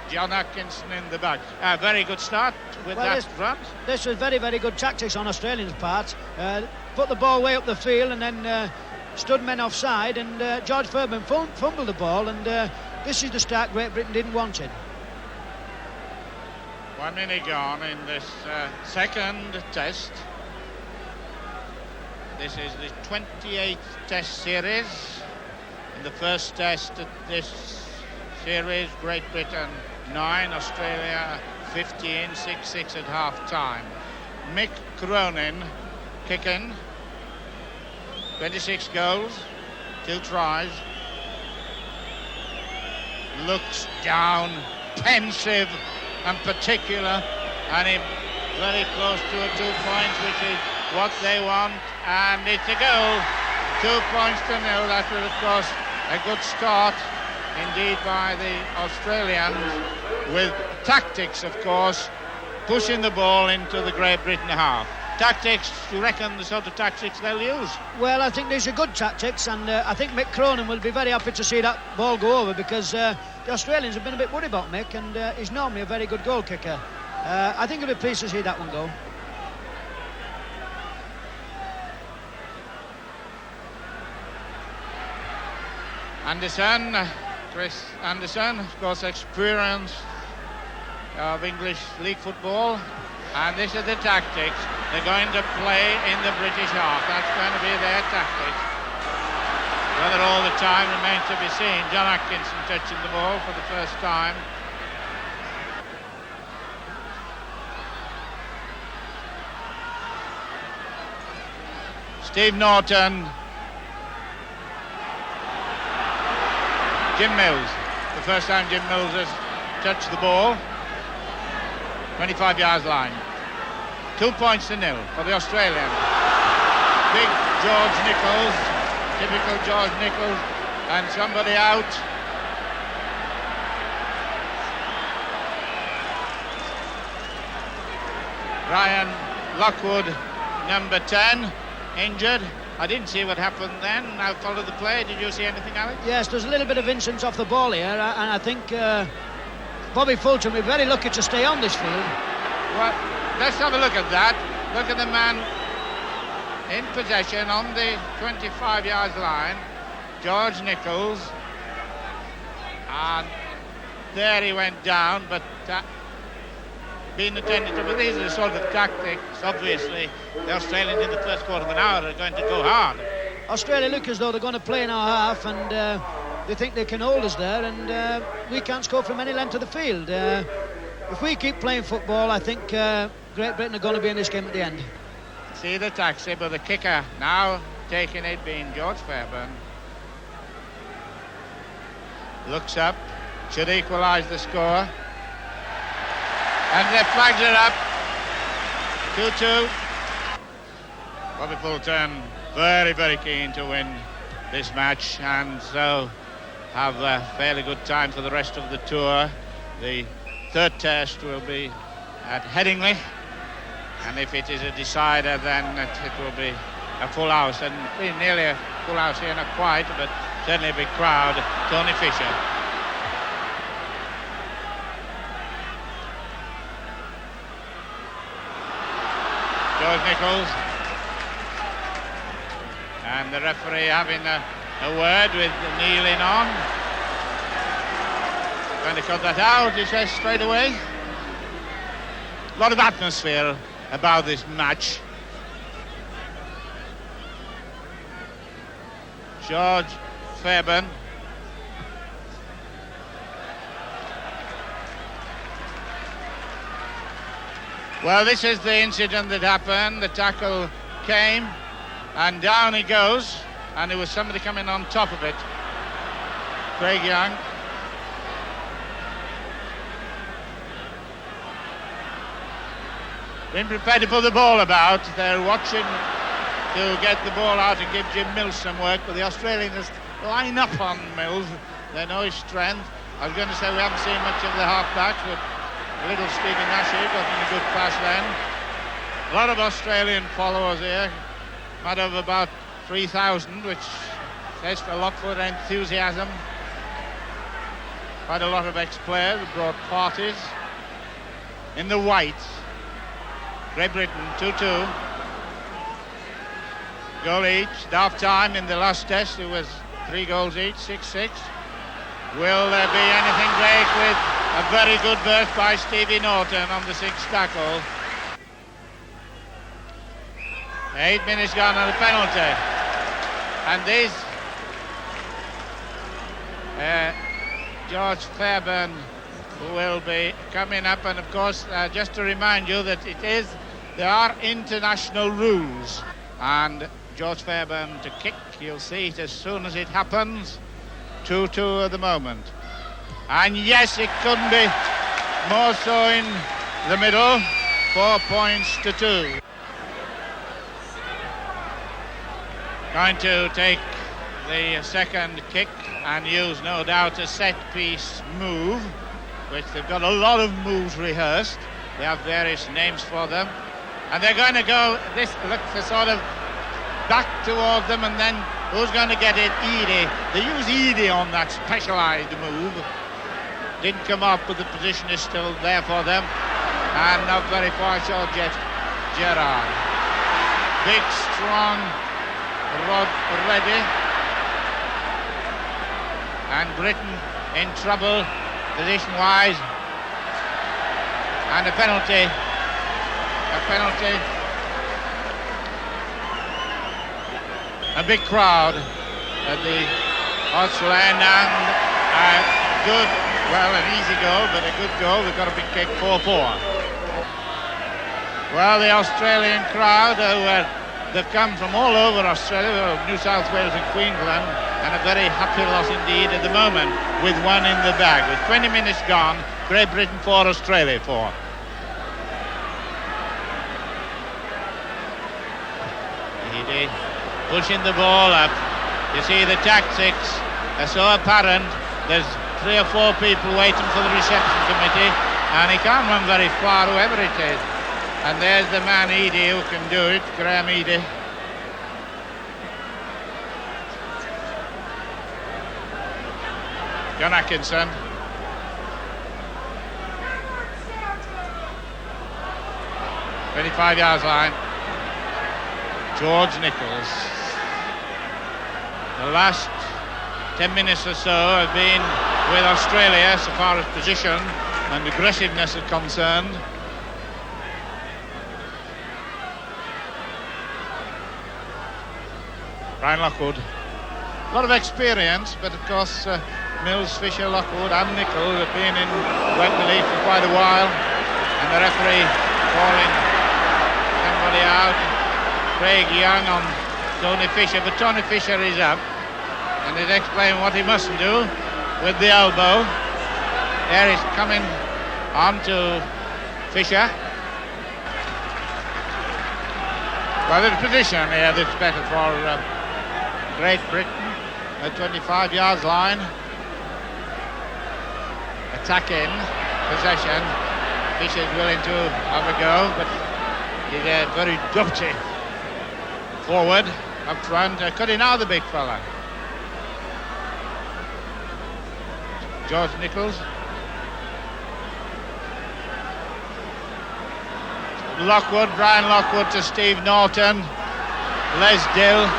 John Atkinson in the back. Very good start with that front. This was very, very good tactics on Australians' part. Put the ball way up the field and then stood men offside, and George Furman fumbled the ball, and this is the start Great Britain didn't want it. 1 minute gone in this second test. This is the 28th test series. In the first test of this series, Great Britain 9, Australia 15, 6-6 at half-time. Mick Cronin kicking, 26 goals, 2 tries. Looks down, pensive and particular, and he's very close to a 2 points, which is what they want, and it's a goal. 2 points to nil. That was, of course, a good start indeed by the Australians, with tactics, of course, pushing the ball into the Great Britain half. Tactics, you reckon the sort of tactics they'll use? Well, I think these are good tactics, and I think Mick Cronin will be very happy to see that ball go over, because the Australians have been a bit worried about Mick, and he's normally a very good goal kicker. I think he'll be pleased to see that one go. Anderson, Chris Anderson, of course, experience of English league football, and this is the tactics they're going to play in the British half. That's going to be their tactics. Whether all the time remains to be seen. John Atkinson touching the ball for the first time. Steve Norton. Jim Mills. The first time Jim Mills has touched the ball. 25 yards line. 2 points to nil for the Australians. Big George Nichols, typical George Nichols, and somebody out. Ryan Lockwood, number 10, injured. I didn't see what happened then. I followed the play. Did you see anything, Alex? Yes, there's a little bit of incidence off the ball here, and I think Bobby Fulton will be very lucky to stay on this field. Well, let's have a look at that. Look at the man in possession on the 25 yards line, George Nichols, and there he went down, but being attended to. But these are the sort of tactics, obviously, the Australians in the first quarter of an hour are going to go hard. Australia look as though they're going to play in our half, and they think they can hold us there, and we can't score from any length of the field. If we keep playing football, I think Great Britain are going to be in this game at the end. See the taxi, but the kicker now taking it being George Fairbairn. Looks up, should equalise the score. And the flags are up. 2-2. Bobby Fulton very, very keen to win this match, and so have a fairly good time for the rest of the tour. The third test will be at Headingley, and if it is a decider, then it will be a full house, and be nearly a full house here, not quite, but certainly a big crowd. Tony Fisher. George Nichols, and the referee having a word with kneeling on. Going to cut that out, he says straight away. A lot of atmosphere about this match. George Fairbairn. Well, this is the incident that happened. The tackle came, and down he goes, and there was somebody coming on top of it. Craig Young. Been prepared to put the ball about. They're watching to get the ball out and give Jim Mills some work, but the Australians just line up on Mills. They know his strength. I was going to say we haven't seen much of the half-backs, but little Stephen Nash here got in a good pass then. A lot of Australian followers here. Matter of about 3,000, which says a lot for their enthusiasm. Quite a lot of ex-players brought parties. In the whites, Great Britain 2-2. Goal each. Half time in the last test it was 3 goals each, 6-6. Will there be anything break with A very good burst by Stevie Norton on the sixth tackle. 8 minutes gone on the penalty. And this George Fairbairn will be coming up, and of course just to remind you that there are international rules, and George Fairbairn to kick, you'll see it as soon as it happens. 2-2 at the moment, and yes, it couldn't be more so in the middle. 4 points to 2. Going to take the second kick and use, no doubt, a set-piece move, which they've got a lot of moves rehearsed. They have various names for them, and they're going to go, this looks a sort of back toward them, and then who's going to get it? Edie. They use Edie on that specialised move. Didn't come up, but the position is still there for them, and not very far short yet. Gerrard, big, strong Rod ready, and Britain in trouble position-wise, and a penalty. A big crowd at the Hotsell end, and a good, well, an easy goal, but a good goal. We've got a big kick, 4-4. Well, the Australian crowd, they've come from all over Australia, New South Wales and Queensland, and a very happy lot indeed at the moment, with one in the bag. With 20 minutes gone, Great Britain 4, Australia 4. Edie pushing the ball up. You see the tactics are so apparent. There's 3 or 4 people waiting for the reception committee, and he can't run very far, whoever it is. And there's the man Edie who can do it, Graham Edie. John Atkinson. ...25 yards line. George Nichols. The last 10 minutes or so have been with Australia so far as position and aggressiveness is concerned. Brian Lockwood, a lot of experience, but of course Mills, Fisher, Lockwood and Nicholl have been in wet belief for quite a while, and the referee calling somebody out. Craig Young on Tony Fisher, but Tony Fisher is up and he's explaining what he mustn't do with the elbow. There he's coming on to Fisher. Well, the position here that's better for Great Britain at 25 yards line. Attacking possession. Fisher's willing to have a go, but he's very dirty forward up front. Cutting out the big fella. George Nichols. Lockwood, Brian Lockwood to Steve Norton. Les Dill.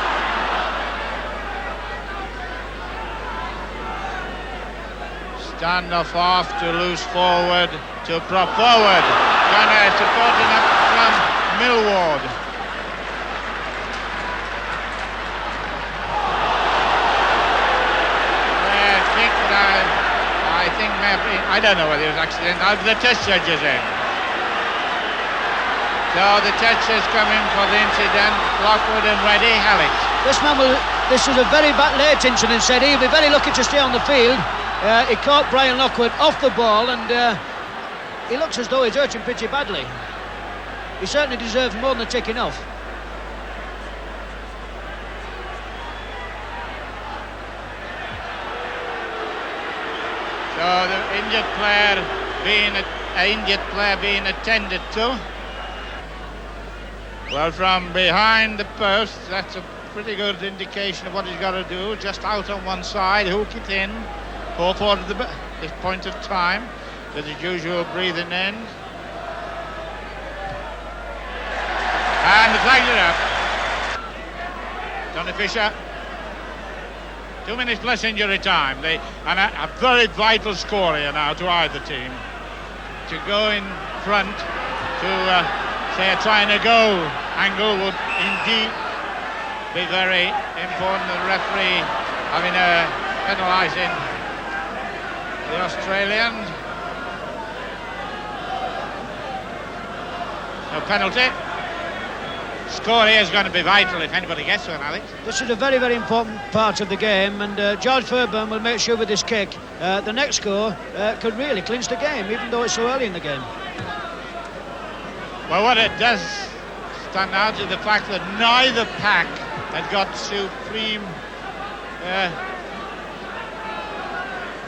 Standoff off to loose forward to prop forward. Gunner supporting up from Millward. Kick, I think maybe, I don't know whether it was accidental. The test judge is in. So the test is coming for the incident. Lockwood and ready. Alex. This was a very late incident, said he'll be very lucky to stay on the field. He caught Brian Lockwood off the ball, and he looks as though he's hurt him pretty badly. He certainly deserves more than a ticking off. So the injured player being attended to. Well, from behind the post, that's a pretty good indication of what he's got to do. Just out on one side, hook it in. 4-4 at this point of time, with his usual breathing in. And the flag's it up. Tony Fisher 2 minutes plus injury time. And a very vital score here now to either team. To go in front to say a try and a goal angle would indeed be very important. The referee having penalising the Australians. No penalty. Score here is going to be vital if anybody gets one, Alex. This is a very, very important part of the game, and George Fairbairn will make sure with this kick the next score could really clinch the game, even though it's so early in the game. Well, what it does stand out is the fact that neither pack has got supreme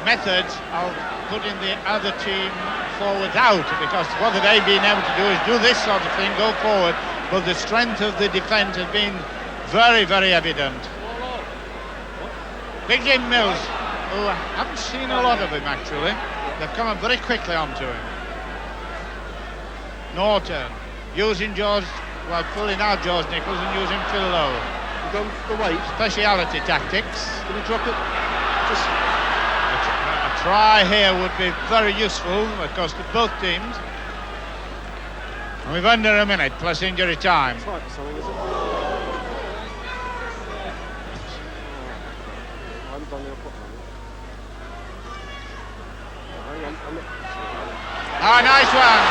methods of putting the other team forward out, because what they've been able to do is do this sort of thing, go forward, but the strength of the defence has been very, very evident. Big Jim Mills, who I haven't seen a lot of him actually, they've come up very quickly onto him. Norton using George, well, pulling out George Nichols and using Phil Lowe. Done the weight. Speciality tactics. Can you drop it? Just a try here would be very useful, of course, to both teams. And we've under a minute plus injury time. try for something, is it? I haven't done the proper one. Hang on, I'm not... Oh, nice one.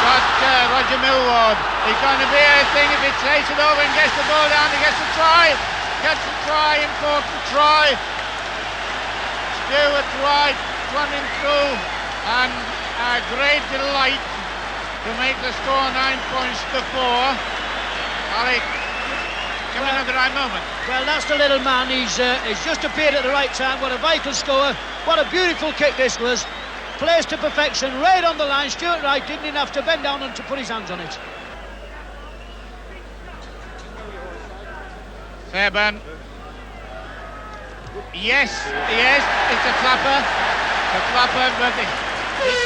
Got Roger Millward. He's going to be a thing if he takes it over and gets the ball down. He gets the try. Gets the try, important try. Stewart Wright running through, and a great delight to make the score 9 points to 4. Alec, coming at the right moment. Well, that's the little man. He's just appeared at the right time. What a vital score. What a beautiful kick this was. Placed to perfection, right on the line. Stuart Wright didn't even have to bend down and to put his hands on it. Fairbairn. Yes, it's a flapper. A flapper, but it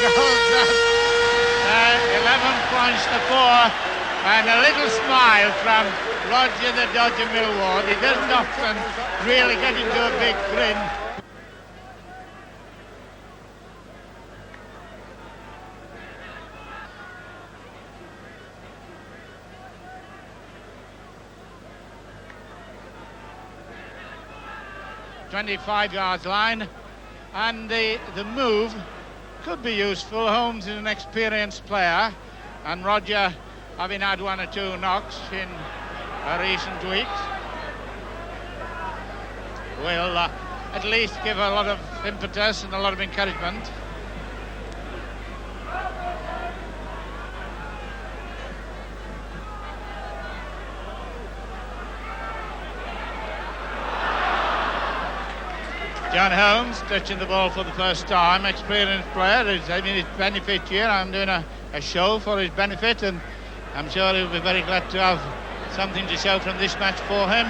goes up. 11 points to 4. And a little smile from Roger the Dodger Millward. He doesn't often really get into a big grin. .25-yard line, and the move could be useful. Holmes is an experienced player, and Roger, having had 1 or 2 knocks in recent weeks, will at least give a lot of impetus and a lot of encouragement. John Holmes touching the ball for the first time, experienced player. He's having his benefit here. I'm doing a show for his benefit, and I'm sure he'll be very glad to have something to show from this match for him.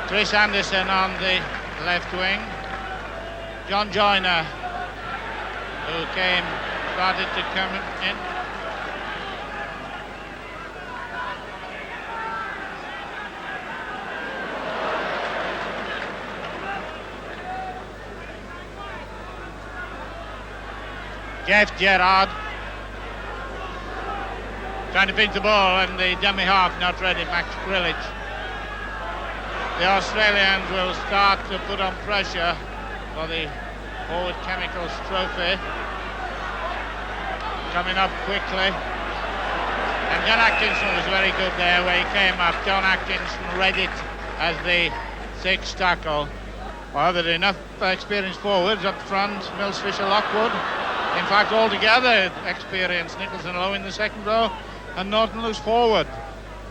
Chris Anderson on the left wing. John Joyner, who started to come in. Jeff Gerrard trying to pinch the ball, and the dummy half not ready, Max Grillage. The Australians will start to put on pressure for the Forward Chemicals Trophy. Coming up quickly. And John Atkinson was very good there where he came up. John Atkinson read it as the 6th tackle. Well, there are enough experienced forwards up front. Mills, Fisher, Lockwood. In fact, altogether experienced. Nicholson Lowe in the second row, and Norton loose forward.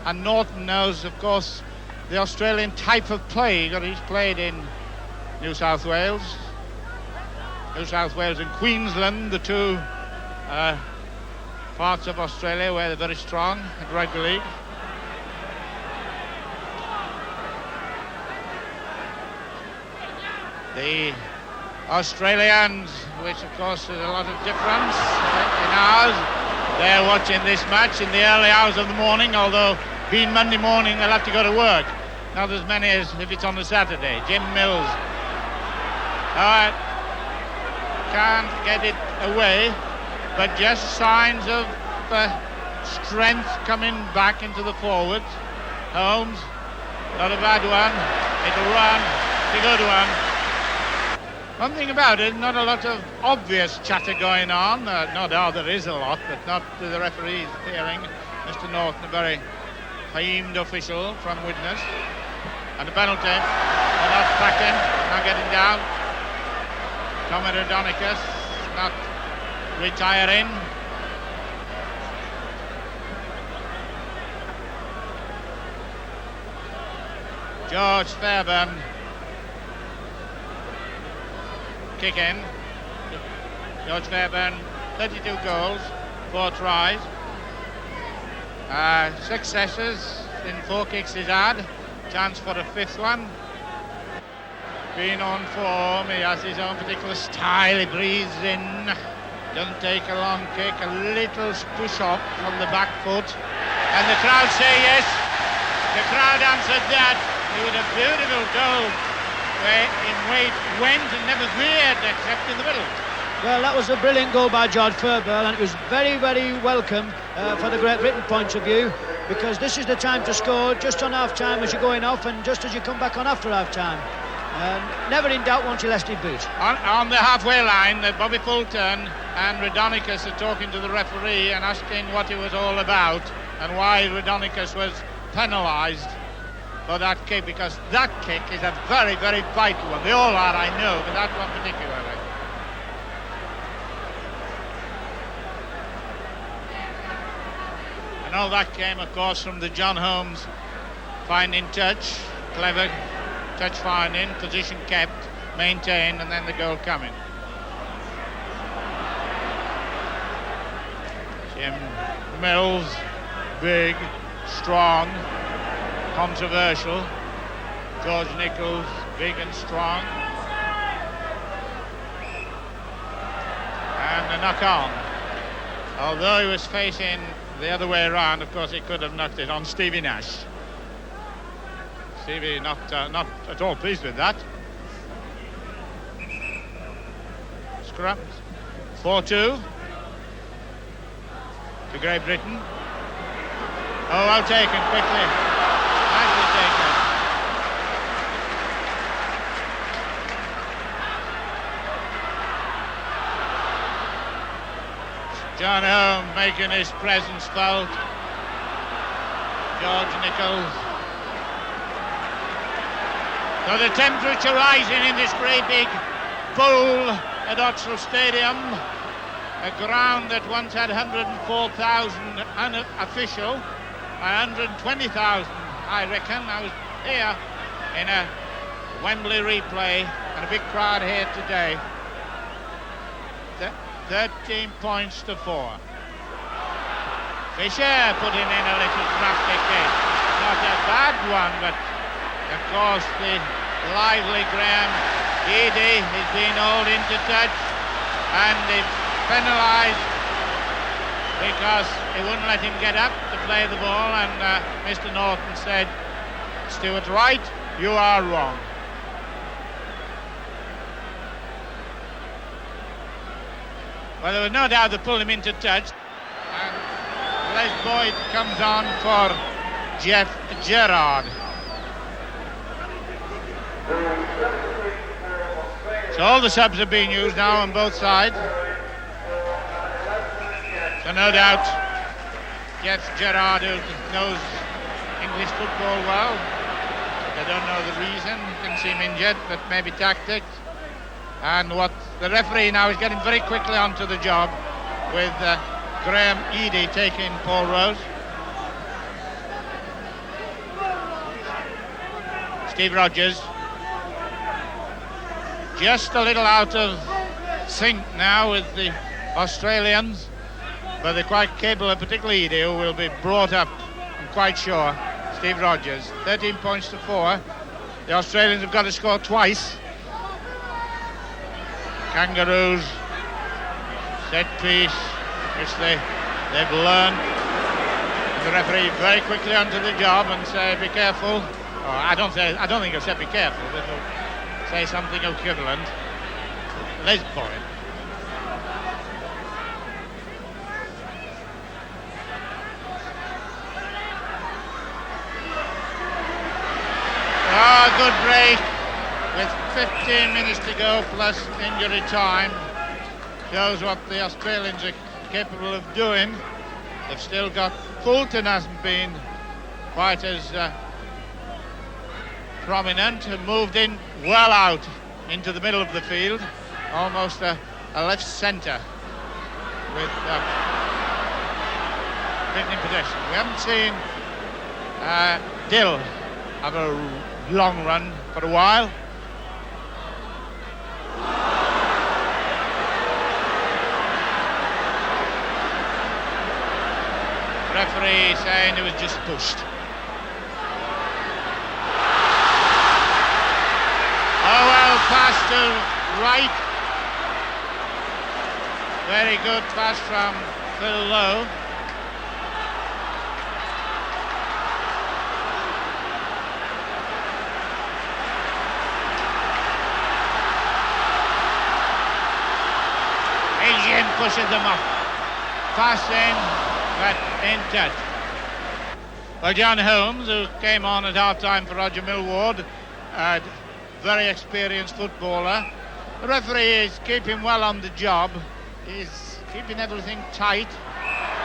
And Norton knows, of course, the Australian type of play that he's played in New South Wales. New South Wales and Queensland, the two parts of Australia where they're very strong at rugby league. The Australians, which of course is a lot of difference in ours, they're watching this match in the early hours of the morning, although being Monday morning they'll have to go to work. not as many as if it's on a Saturday. Jim Mills. Can't get it away, but just signs of strength coming back into the forwards. Holmes, not a bad one. It'll run. It's a good one. One thing about it, not a lot of obvious chatter going on. No doubt there is a lot, but not to the referee's hearing. Mr. Norton, a very famed official from Widnes. And the penalty. They're not backing, not getting down. Tommy Rodonicus not retiring. George Fairbairn kick in. George Fairbairn, 32 goals, 4 tries. 6 successes in 4 kicks he's had. Chance for a 5th one. Been on form, he has his own particular style, he breathes in, doesn't take a long kick, a little push up from the back foot, and the crowd say yes. The crowd answered that. It was a beautiful goal where in weight went and never veered except in the middle. Well, that was a brilliant goal by George Fairbairn, and it was very, very welcome for the Great Britain point of view, because this is the time to score just on half-time as you're going off and just as you come back on after half-time. Never in doubt once you left his boot. On the halfway line, Bobby Fulton and Rodonicus are talking to the referee and asking what it was all about and why Rodonicus was penalised for that kick, because that kick is a very, very vital one. They all are, I know, but that one particularly. And all that came, of course, from the John Holmes finding touch, clever touch finding, position kept, maintained, and then the goal coming. Jim Mills, big, strong, controversial. George Nichols, big and strong. And a knock on. Although he was facing the other way around, of course he could have knocked it on Stevie Nash. Stevie not at all pleased with that. Scrum. 4-2 to Great Britain. Oh, well taken quickly. Nicely taken. John Holmes making his presence felt. George Nichols. So the temperature rising in this great big bowl at Oxford Stadium, a ground that once had 104,000 unofficial, 120,000 I reckon. I was here in a Wembley replay and a big crowd here today. 13 points to 4. Fisher putting in a little crafty kick. Not a bad one, but of course the lively Graham Eady is being hauled into touch and it's penalised because he wouldn't let him get up to play the ball, and Mr. Norton said, Stuart Wright, you are wrong. Well, there was no doubt they pulled him into touch, and Les Boyd comes on for Jeff Gerrard. So all the subs are being used now on both sides. So no doubt Jeff Gerrard, who knows English football well, they don't know the reason, didn't seem injured, but maybe tactics. And what the referee now is getting very quickly onto the job with Graham Eady taking Paul Rose. Steve Rogers just a little out of sync now with the Australians, but they're quite capable, particularly Eady, who will be brought up, I'm quite sure. Steve Rogers, 13 points to 4. The Australians have got to score twice. Kangaroos, set piece, which they've learned. And the referee very quickly onto the job and say, be careful, I don't think he'll say be careful, but he'll say something equivalent. Lesboy. Good break with 15 minutes to go plus injury time. Shows what the Australians are capable of doing. They've still got Fulton hasn't been quite as prominent and moved in well out into the middle of the field, almost a left centre with Britain in possession. We haven't seen Dill have a long run for a while. Referee saying it was just pushed. Oh well, pass to right. Very good pass from Phil Lowe. He's in, pushes them up. Pass in, but in touch. Well, John Holmes, who came on at half-time for Roger Millward, a very experienced footballer. The referee is keeping well on the job. He's keeping everything tight.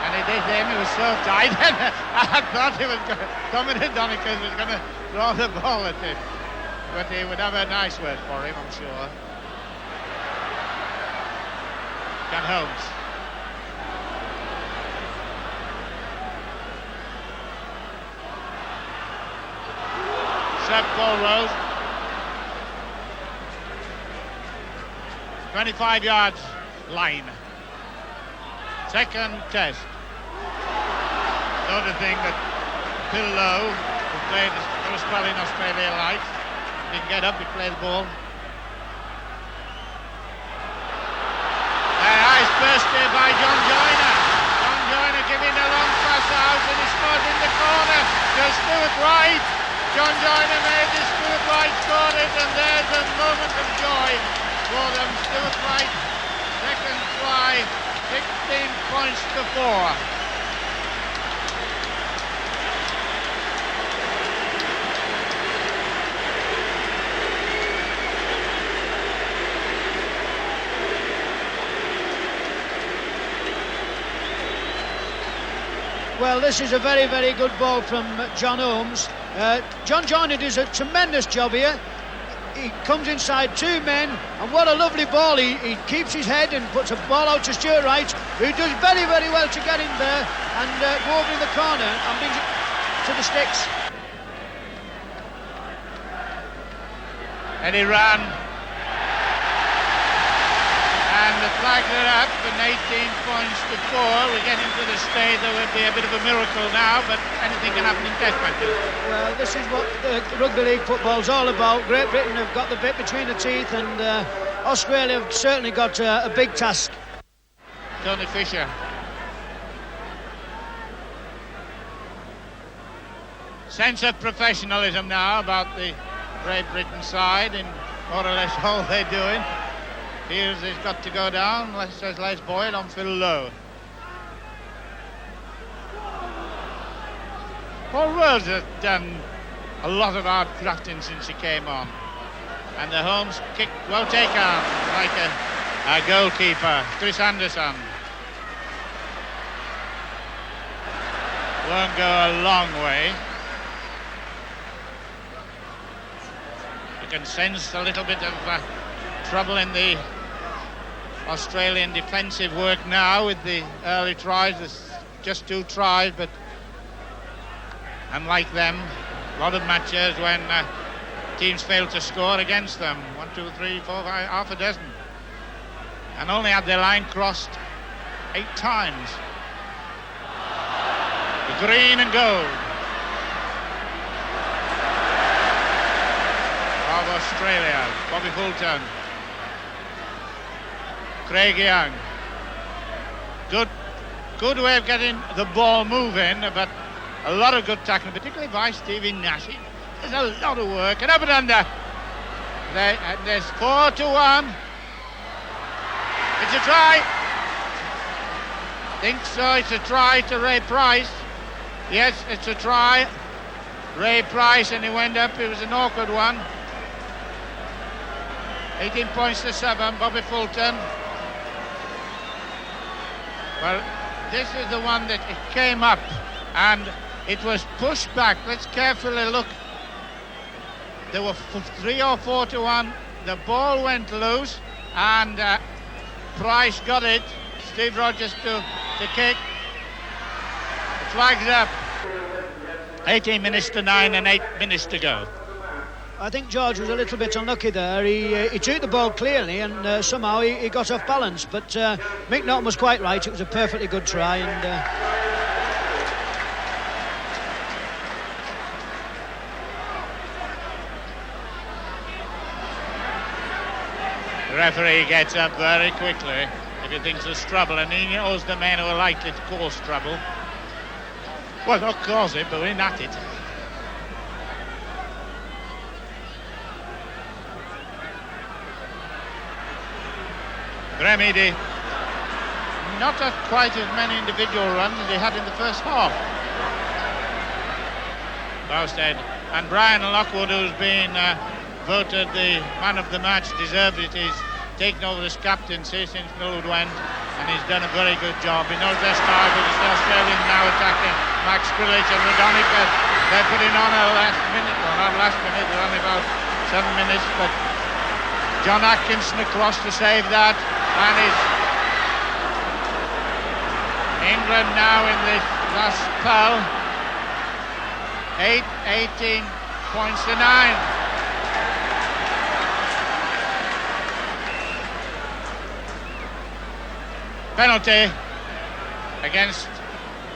And he did him, it was so tight. I thought he was Dominic Donegan was going to throw the ball at him. But he would have a nice word for him, I'm sure. John Holmes. Seb Paul Rose. 25 yards line. Second test. Sort of thing that Phil Lowe, who played as well in Australia, likes. Didn't get up, he played the ball. Nice burst there by John Joyner. John Joyner giving a long pass out and he scored in the corner. There's Stuart Wright. John Joyner made this, Stuart Wright scored it, and there's a moment of joy for them. Stuart Wright, second try, 16 points to 4. Well, this is a very, very good ball from John Holmes. John Joyner does a tremendous job here. He comes inside two men, and what a lovely ball. He keeps his head and puts a ball out to Stuart Wright, who does very, very well to get in there and go over in the corner and brings it to the sticks. And he ran. And the flags are up and 18 points to 4. We get into the stage that would be a bit of a miracle now, but anything can happen in test matches. Well, this is what the rugby league football's all about. Great Britain have got the bit between the teeth, and Australia have certainly got a big task. Tony Fisher. Sense of professionalism now about the Great Britain side in more or less all they're doing. Here's he's got to go down, says Les Boyd on Phil Lowe. Paul Rose has done a lot of hard drafting since he came on. And the Holmes kick well taken, like a goalkeeper. Chris Anderson. Won't go a long way. You can sense a little bit of trouble in the Australian defensive work now with the early tries. There's just 2 tries, but unlike them, a lot of matches when teams fail to score against them. 1, 2, 3, 4, 5, half a dozen. And only had their line crossed 8 times. The green and gold of Australia. Bobby Fulton. Craig Young. Good way of getting the ball moving, but a lot of good tackling, particularly by Stevie Nash. There's a lot of work, and up and under. And there's 4-1. It's a try. Think so. It's a try to Ray Price. Yes, it's a try. Ray Price, and he went up. It was an awkward one. 18 points to 7. Bobby Fulton. Well, this is the one that it came up and it was pushed back. Let's carefully look. There were 3 or 4-1. The ball went loose and Price got it. Steve Rogers to kick. The flag's up. 18 minutes to 9 and 8 minutes to go. I think George was a little bit unlucky there. He took the ball clearly and somehow he got off balance. But Mick Norton was quite right. It was a perfectly good try. And the referee gets up very quickly if he thinks there's trouble, and he knows the men who are likely to cause trouble. Well, not cause it, but we're at it. Graham Eady, not quite as many individual runs as he had in the first half. Bowstead and Brian Lockwood, who's been voted the man of the match, deserved it. He's taken over as captaincy since Millwood went, and he's done a very good job. He knows their style, but it's the Australians now attacking. Max Skrilic and Radonica, they're putting on a last minute, well not last minute, they're only about 7 minutes, but John Atkinson across to save that, and it's England now in this last spell. 18 points to 9. Penalty against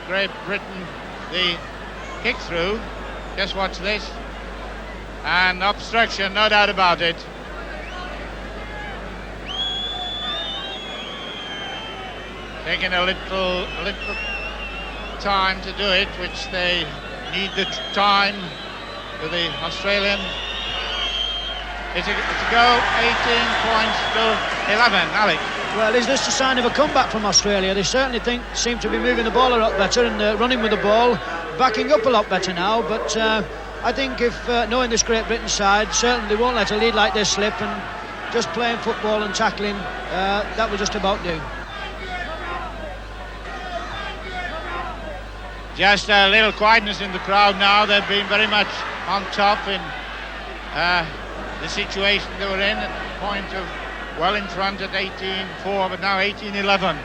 Great Britain, the kick through. Just watch this. And obstruction, no doubt about it. Taking a little time to do it, which they need the time for the Australian. It's a go, 18 points to 11. Alex. well, is this a sign of a comeback from Australia? They certainly seem to be moving the ball a lot better and running with the ball, backing up a lot better now. But I think if knowing this Great Britain side, certainly they won't let a lead like this slip, and just playing football and tackling, that will just about do. Just a little quietness in the crowd now. They've been very much on top in the situation they were in at the point of well in front at 18-4, but now 18-11.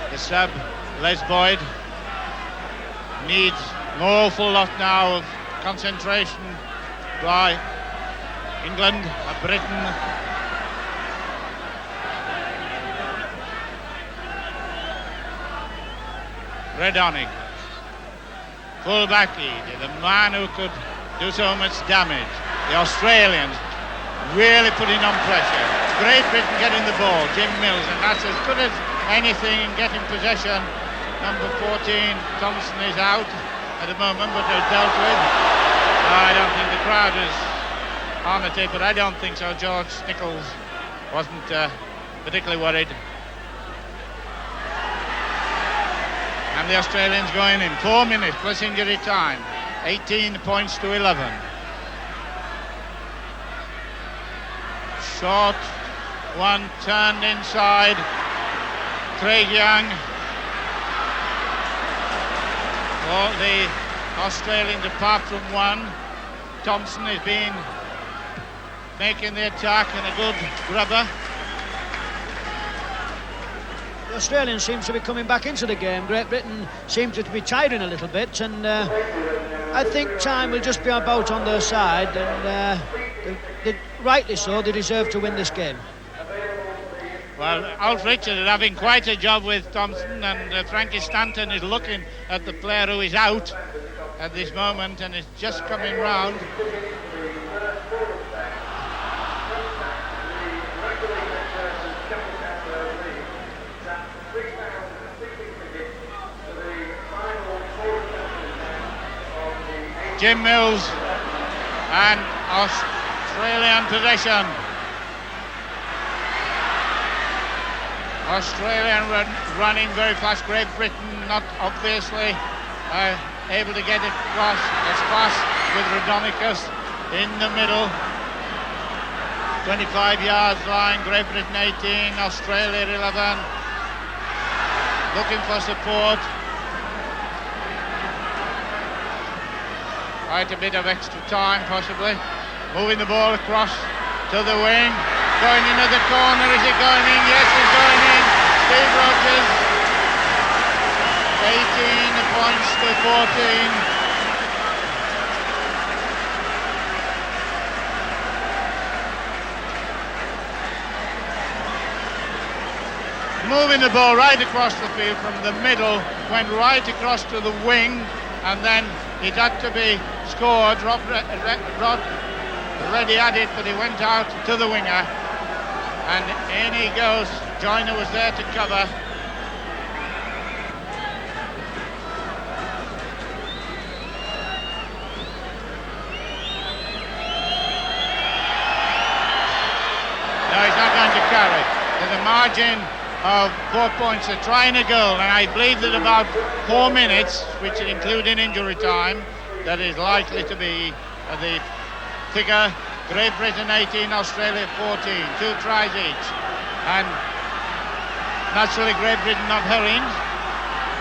The sub, Les Boyd, needs an awful lot now of concentration by England and Britain. Redonic, full back lead, the man who could do so much damage. The Australians really putting on pressure. Great Britain getting the ball, Jim Mills, and that's as good as anything in getting possession. Number 14, Thompson, is out at the moment, but they're dealt with. I don't think the crowd is on it, but I don't think so. George Nichols wasn't particularly worried. And the Australians going in 4 minutes plus injury time. 18 points to 11. Short one turned inside. Craig Young. All the Australians apart from one. Thompson has been making the attack and a good grubber. The Australians seem to be coming back into the game. Great Britain seem to be tiring a little bit, and I think time will just be about on their side, and rightly so, they deserve to win this game. Well, Alf Richard is having quite a job with Thompson, and Frankie Stanton is looking at the player who is out at this moment and is just coming round. Jim Mills, and Australian possession. Australian running very fast. Great Britain not obviously able to get it across as fast with Rodonicus in the middle. 25 yards line, Great Britain 18, Australia 11. Looking for support. Quite a bit of extra time possibly. Moving the ball across to the wing. Going into the corner. Is it going in? Yes, it's going in. Steve Rogers. 18 points to 14. Moving the ball right across the field from the middle, went right across to the wing, and then it had to be scored. Rod already had it, but he went out to the winger, and in he goes. Joyner was there to cover. No, he's not going to carry. There's a margin of 4 points, a try and a goal, and I believe that about 4 minutes, which include in injury time, that is likely to be the figure. Great Britain 18, Australia 14, 2 tries each, and naturally Great Britain not hurrying.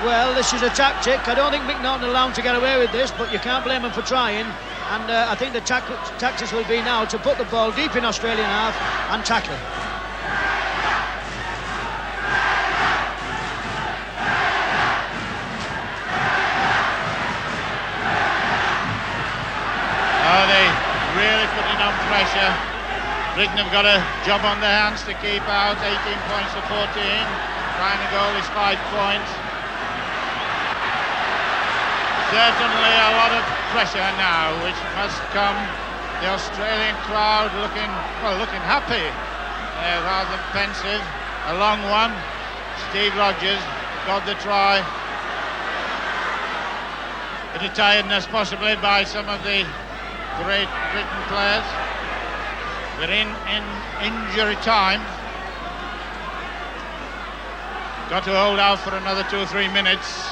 Well, this is a tactic. I don't think McNaughton allowed to get away with this, but you can't blame him for trying, and I think the tactics will be now to put the ball deep in Australian half and tackle it. Pressure. Britain have got a job on their hands to keep out. 18 points to 14. Trying to goal is 5 points. Certainly a lot of pressure now, which must come. The Australian crowd looking happy, rather than pensive. A long one. Steve Rogers got the try. A bit of tiredness possibly by some of the Great Britain players. We're in injury time. Got to hold out for another 2 or 3 minutes.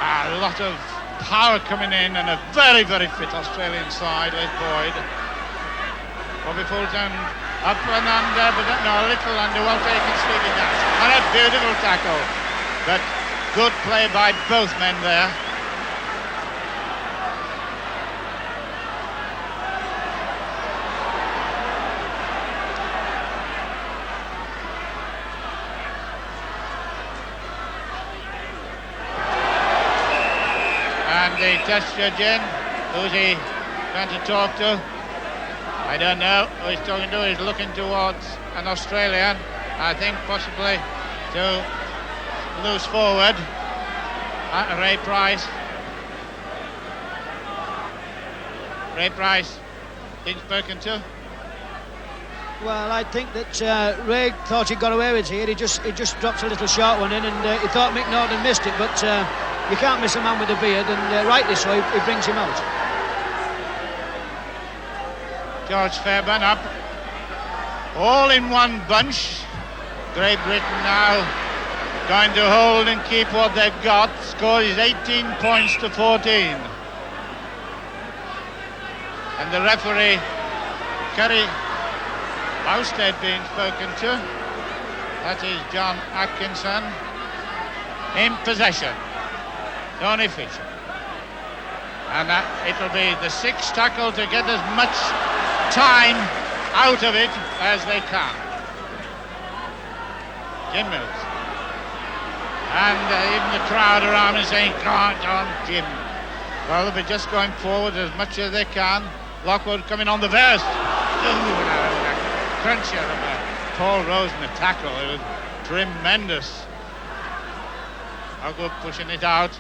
A lot of power coming in, and a very, very fit Australian side led Boyd. Bobby Fulton up and under, but no, a little under, well taken Stevie Nash. And a beautiful tackle. But good play by both men there. The test judge in. Who's he going to talk to? I don't know who he's talking to. He's looking towards an Australian, I think possibly to loose forward. Ray Price. Ray Price being spoken to. Well, I think that Ray thought he got away with it here. He just drops a little short one in, and he thought McNaughton missed it, but you can't miss a man with a beard, and rightly so, he brings him out. George Fairbairn up, all in one bunch. Great Britain now going to hold and keep what they've got. Score is 18 points to 14. And the referee, Kerry Bousted, being spoken to. That is John Atkinson. In possession, Tony Fisher. And it'll be the 6th tackle to get as much time out of it as they can. Jim Mills. And even the crowd around him saying, "Come on, Jim." Well, they'll be just going forward as much as they can. Lockwood coming on the verse. Cruncher of Paul Rose in the tackle. It was tremendous. Lockwood pushing it out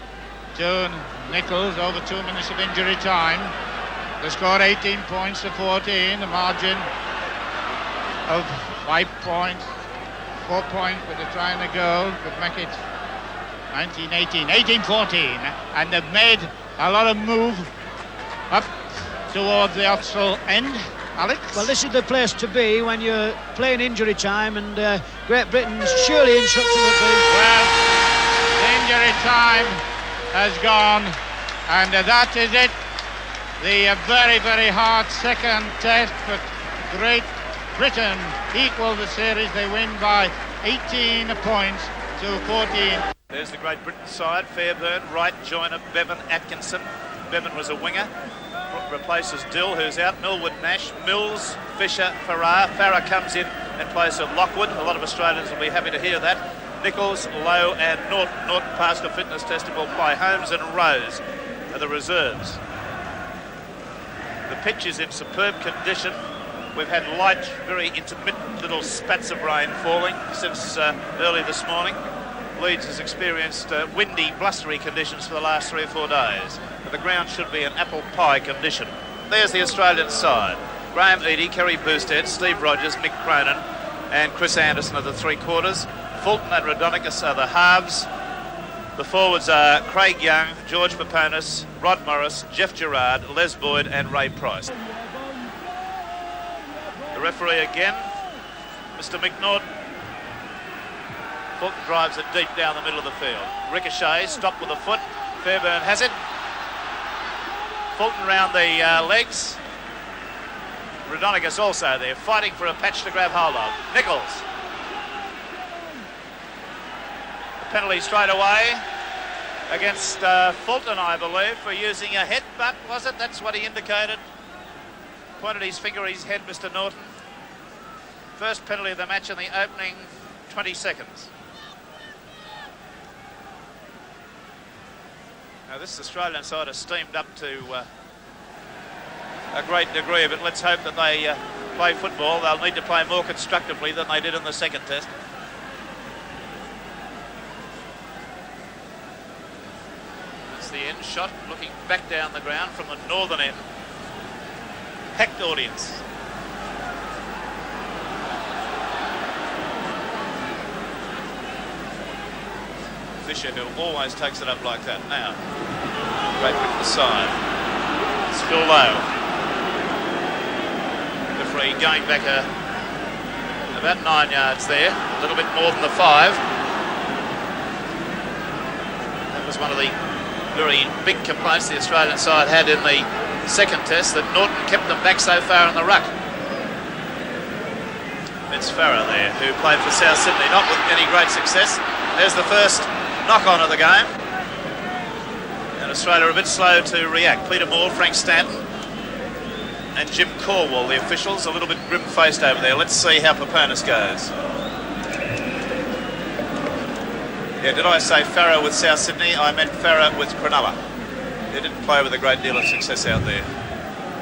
to Nichols. Over 2 minutes of injury time. They scored 18 points to 14. The margin of 5 points. 4 points, but they're trying to go. Could make it 19-18, 18-14. And they've made a lot of move up towards the Oxford end. Alex? Well, this is the place to be when you're playing injury time, and Great Britain's surely instructing the team. Well, injury time has gone, and that is it. The very, very hard second test, but Great Britain equal the series. They win by 18 points to 14. There's the Great Britain side. Fairburn, Wright, Joyner, Bevan, Atkinson. Bevan was a winger. Replaces Dill, who's out. Millwood, Nash, Mills, Fisher, Farrar. Farrar comes in place of Lockwood. A lot of Australians will be happy to hear that. Nichols, Lowe and Norton. Norton passed a fitness test and will play. Holmes and Rose are the reserves. The pitch is in superb condition. We've had light, very intermittent little spats of rain falling since early this morning. Leeds has experienced windy, blustery conditions for the last 3 or 4 days. But the ground should be an apple pie condition. There's the Australian side. Graham Eadie, Kerry Boosted, Steve Rogers, Mick Cronin and Chris Anderson are the 3/4. Fulton and Rodonicus are the halves. The forwards are Craig Young, George Paponis, Rod Morris, Jeff Gerard, Les Boyd and Ray Price. The referee again, Mr. Mick Norton. Fulton drives it deep down the middle of the field. Ricochet, stopped with a foot. Fairburn has it. Fulton round the legs. Rodonicus also there, fighting for a patch to grab hold of. Nichols. The penalty straight away against Fulton, I believe, for using a headbutt, was it? That's what he indicated. Pointed his finger at his head, Mr. Norton. First penalty of the match in the opening 20 seconds. Now this Australian side has steamed up to a great degree, but let's hope that they play football. They'll need to play more constructively than they did in the second test. That's the end shot, looking back down the ground from the northern end. Packed audience. Fisher, who always takes it up like that. Now, Great Britain side. Still low. Referee going back about 9 yards there, a little bit more than the 5. That was one of the very big complaints the Australian side had in the second test, that Norton kept them back so far in the ruck. Vince Farrar there, who played for South Sydney, not with any great success. There's the first knock-on of the game. And Australia are a bit slow to react. Peter Moore, Frank Stanton and Jim Corwell, the officials, a little bit grim-faced over there. Let's see how Paponis goes. Yeah, did I say Farrar with South Sydney? I meant Farrar with Cronulla. He didn't play with a great deal of success out there.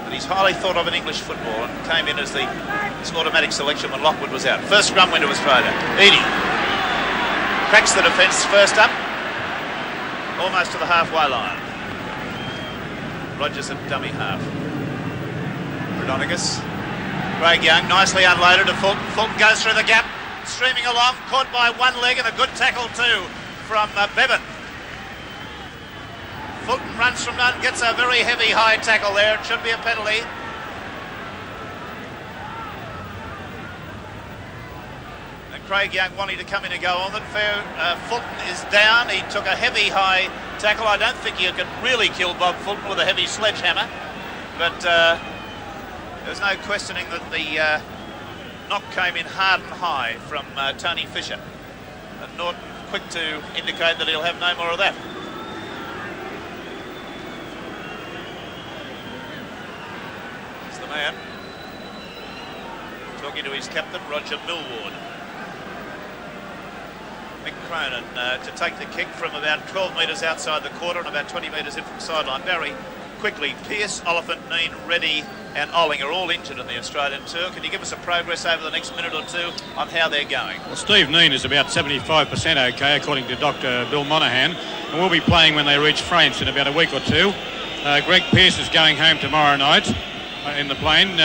But he's highly thought of in English football and came in as his automatic selection when Lockwood was out. First scrum win to Australia. Eadie cracks the defence first up, almost to the halfway line. Rogers at dummy half. Rodonicus. Craig Young nicely unloaded to Fulton. Fulton goes through the gap, streaming along, caught by one leg and a good tackle too from Bevan. Fulton runs from none, gets a very heavy high tackle there. It should be a penalty. Craig Young wanting to come in and go on it. Fulton is down. He took a heavy high tackle. I don't think you could really kill Bob Fulton with a heavy sledgehammer, but there's no questioning that the knock came in hard and high from Tony Fisher. And Norton quick to indicate that he'll have no more of that. Here's the man talking to his captain, Roger Millward. Mick Cronin to take the kick from about 12 metres outside the quarter and about 20 metres in from sideline. Barry, quickly, Pearce, Oliphant, Neen, Reddy and Olling are all injured in the Australian tour. Can you give us a progress over the next minute or two on how they're going? Well, Steve Neen is about 75% okay, according to Dr. Bill Monaghan, and we'll be playing when they reach France in about a week or two. Greg Pearce is going home tomorrow night in the plane.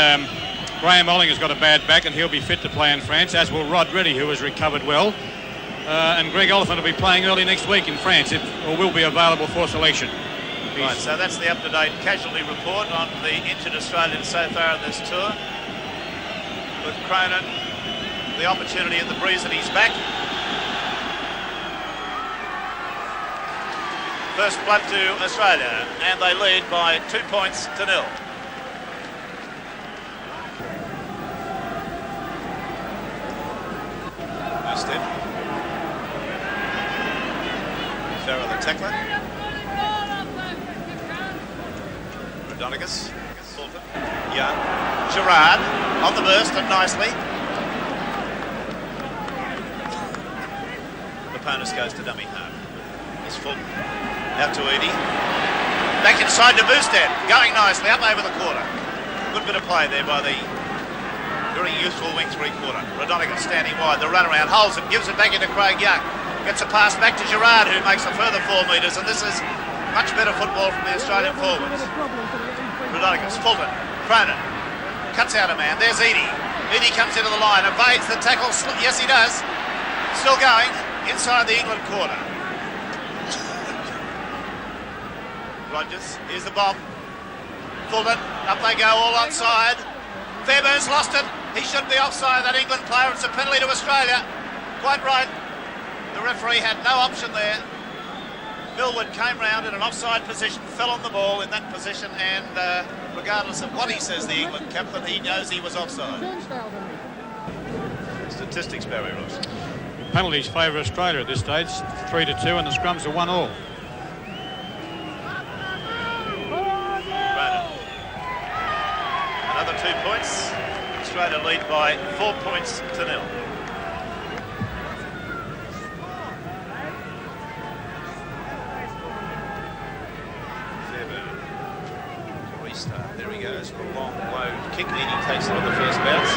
Graham Olling has got a bad back and he'll be fit to play in France, as will Rod Reddy, who has recovered well. And Greg Oliphant will be playing early next week in France, or will be available for selection. Right, so that's the up-to-date casualty report on the injured Australians so far in this tour. With Cronin, the opportunity at the breeze at his back. First blood to Australia, and they lead by 2 points to 0. Instead, Farrell the tackler. Rodonigus, Fulton, Young, Gerard on the burst and nicely. Leponis goes to dummy half. It's Fulton. Out to Edie. Back inside to Boosted. Going nicely up over the quarter. Good bit of play there by the very youthful wing three-quarter. Rodonigus standing wide. The run around holds it. Gives it back into Craig Young. Gets a pass back to Gerard, who makes a further 4 metres. And this is much better football from the Australian forwards. Rodonigus, Fulton, Cronin. Cuts out a man. There's Edie. Edie comes into the line. Evades the tackle. Yes, he does. Still going inside the England quarter. Rogers, here's the bomb. Fulton, up they go, all onside. Fairbairn's lost it. He should be offside, that England player. It's a penalty to Australia. Quite right. The referee had no option there. Millwood came round in an offside position, fell on the ball in that position, and regardless of what he says, the England captain, he knows he was offside. Statistics, Barry Ross. Penalties favour Australia at this stage, 3-2, and the scrums are 1-1. Another 2 points. Australia lead by 4 points to 0. Fairbairn to restart. There he goes. A long, low kick. Edie takes it on the first bounce.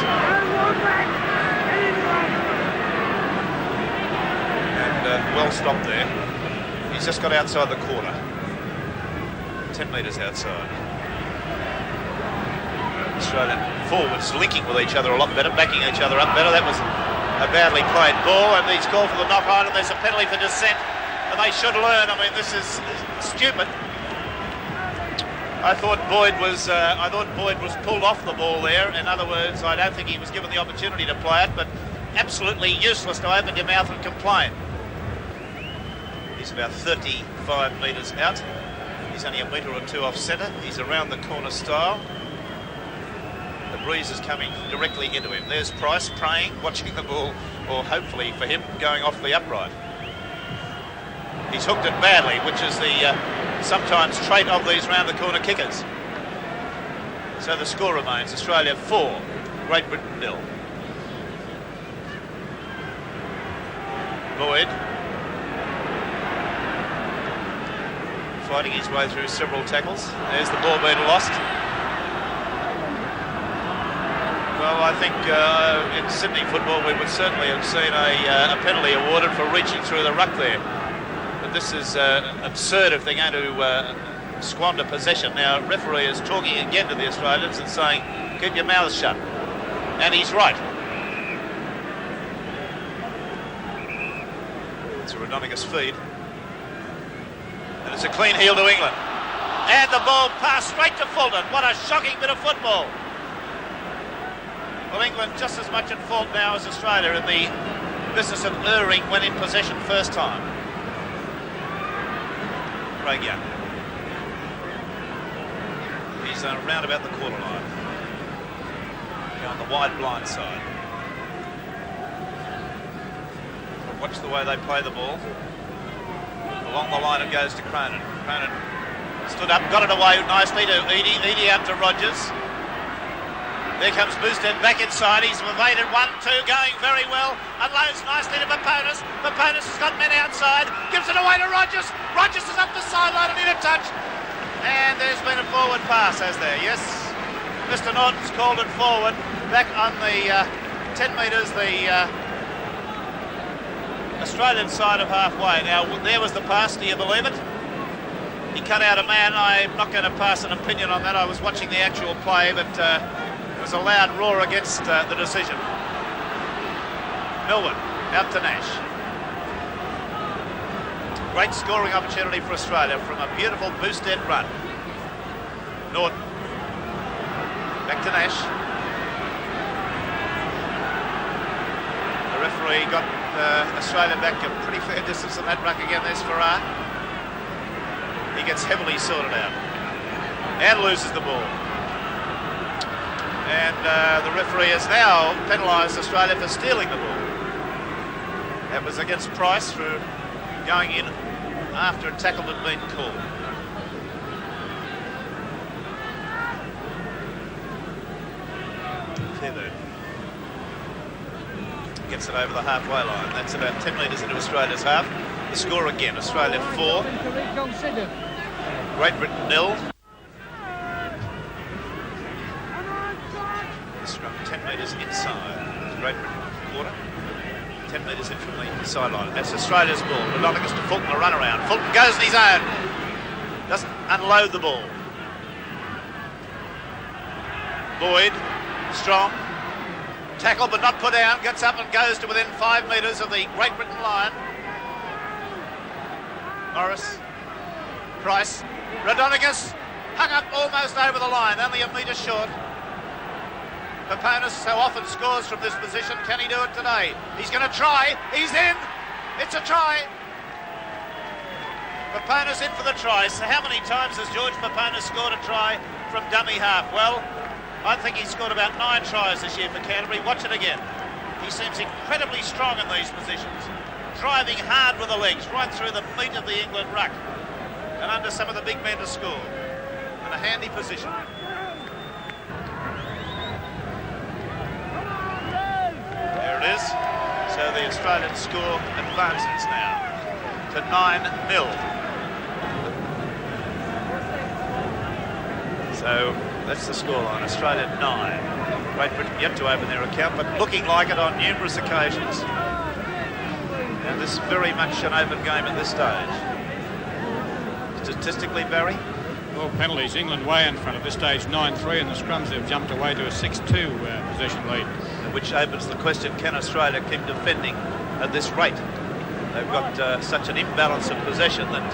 And well stopped there. He's just got outside the quarter. 10 metres outside. Australian forwards linking with each other a lot better, backing each other up better. That was a badly played ball, and he's called for the knock on, and there's a penalty for dissent, and they should learn. I mean, this is stupid. I thought Boyd was pulled off the ball there. In other words, I don't think he was given the opportunity to play it, but absolutely useless to open your mouth and complain. He's about 35 metres out. He's only a metre or two off centre. He's around the corner style. The breeze is coming directly into him. There's Price praying, watching the ball, or hopefully for him, going off the upright. He's hooked it badly, which is the sometimes trait of these round-the-corner kickers. So the score remains Australia 4, Great Britain 0. Boyd fighting his way through several tackles. There's the ball being lost. Well, I think in Sydney football we would certainly have seen a penalty awarded for reaching through the ruck there. But this is absurd if they're going to squander possession. Now, referee is talking again to the Australians and saying, keep your mouths shut. And he's right. It's a Rodonigus feed. And it's a clean heel to England. And the ball passed straight to Fulton. What a shocking bit of football. Well, England just as much at fault now as Australia in the business of erring when in possession first time. Craig Young. He's round about the quarter line. On the wide blind side. But watch the way they play the ball. Along the line it goes to Cronin. Cronin stood up, got it away nicely to Edie. Edie out to Rogers. There comes Boosted back inside. He's evaded 1-2, going very well. Unloads nicely to Paponis. Paponis has got men outside. Gives it away to Rogers. Rogers is up the sideline and in a touch. And there's been a forward pass, has there? Yes. Mr. Norton's called it forward. Back on the 10 metres, the Australian side of halfway. Now, there was the pass. Do you believe it? He cut out a man. I'm not going to pass an opinion on that. I was watching the actual play, but... It was a loud roar against the decision. Millwood out to Nash. Great scoring opportunity for Australia from a beautiful boosted run. Norton. Back to Nash. The referee got Australia back a pretty fair distance on that ruck again. There's Farrar. He gets heavily sorted out and loses the ball. And the referee has now penalised Australia for stealing the ball. That was against Price for going in after a tackle had been called. Fairbairn gets it over the halfway line. That's about 10 metres into Australia's half. The score again, Australia 4. Great Britain 0. Scrum 10 metres inside. Great Britain quarter. 10 metres in from the sideline. That's Australia's ball. Rodonocus to Fulton, a run around. Fulton goes on his own. Doesn't unload the ball. Lloyd, strong. Tackle but not put down. Gets up and goes to within 5 metres of the Great Britain line. Morris. Price. Rodonocus hung up almost over the line. Only a metre short. Paponis so often scores from this position. Can he do it today? He's going to try. He's in. It's a try. Paponis in for the try. So how many times has George Paponis scored a try from dummy half? Well, I think he's scored about 9 tries this year for Canterbury. Watch it again. He seems incredibly strong in these positions. Driving hard with the legs, right through the meat of the England ruck. And under some of the big men to score. In a handy position. There it is. So the Australian score advances now to 9-0. So that's the scoreline. Australia 9. Great Britain yet to open their account, but looking like it on numerous occasions. And this is very much an open game at this stage. Statistically, Barry? Well, penalties. England way in front at this stage, 9-3, and the scrums they've jumped away to a 6-2 possession lead. Which opens the question, can Australia keep defending at this rate? They've got such an imbalance of possession that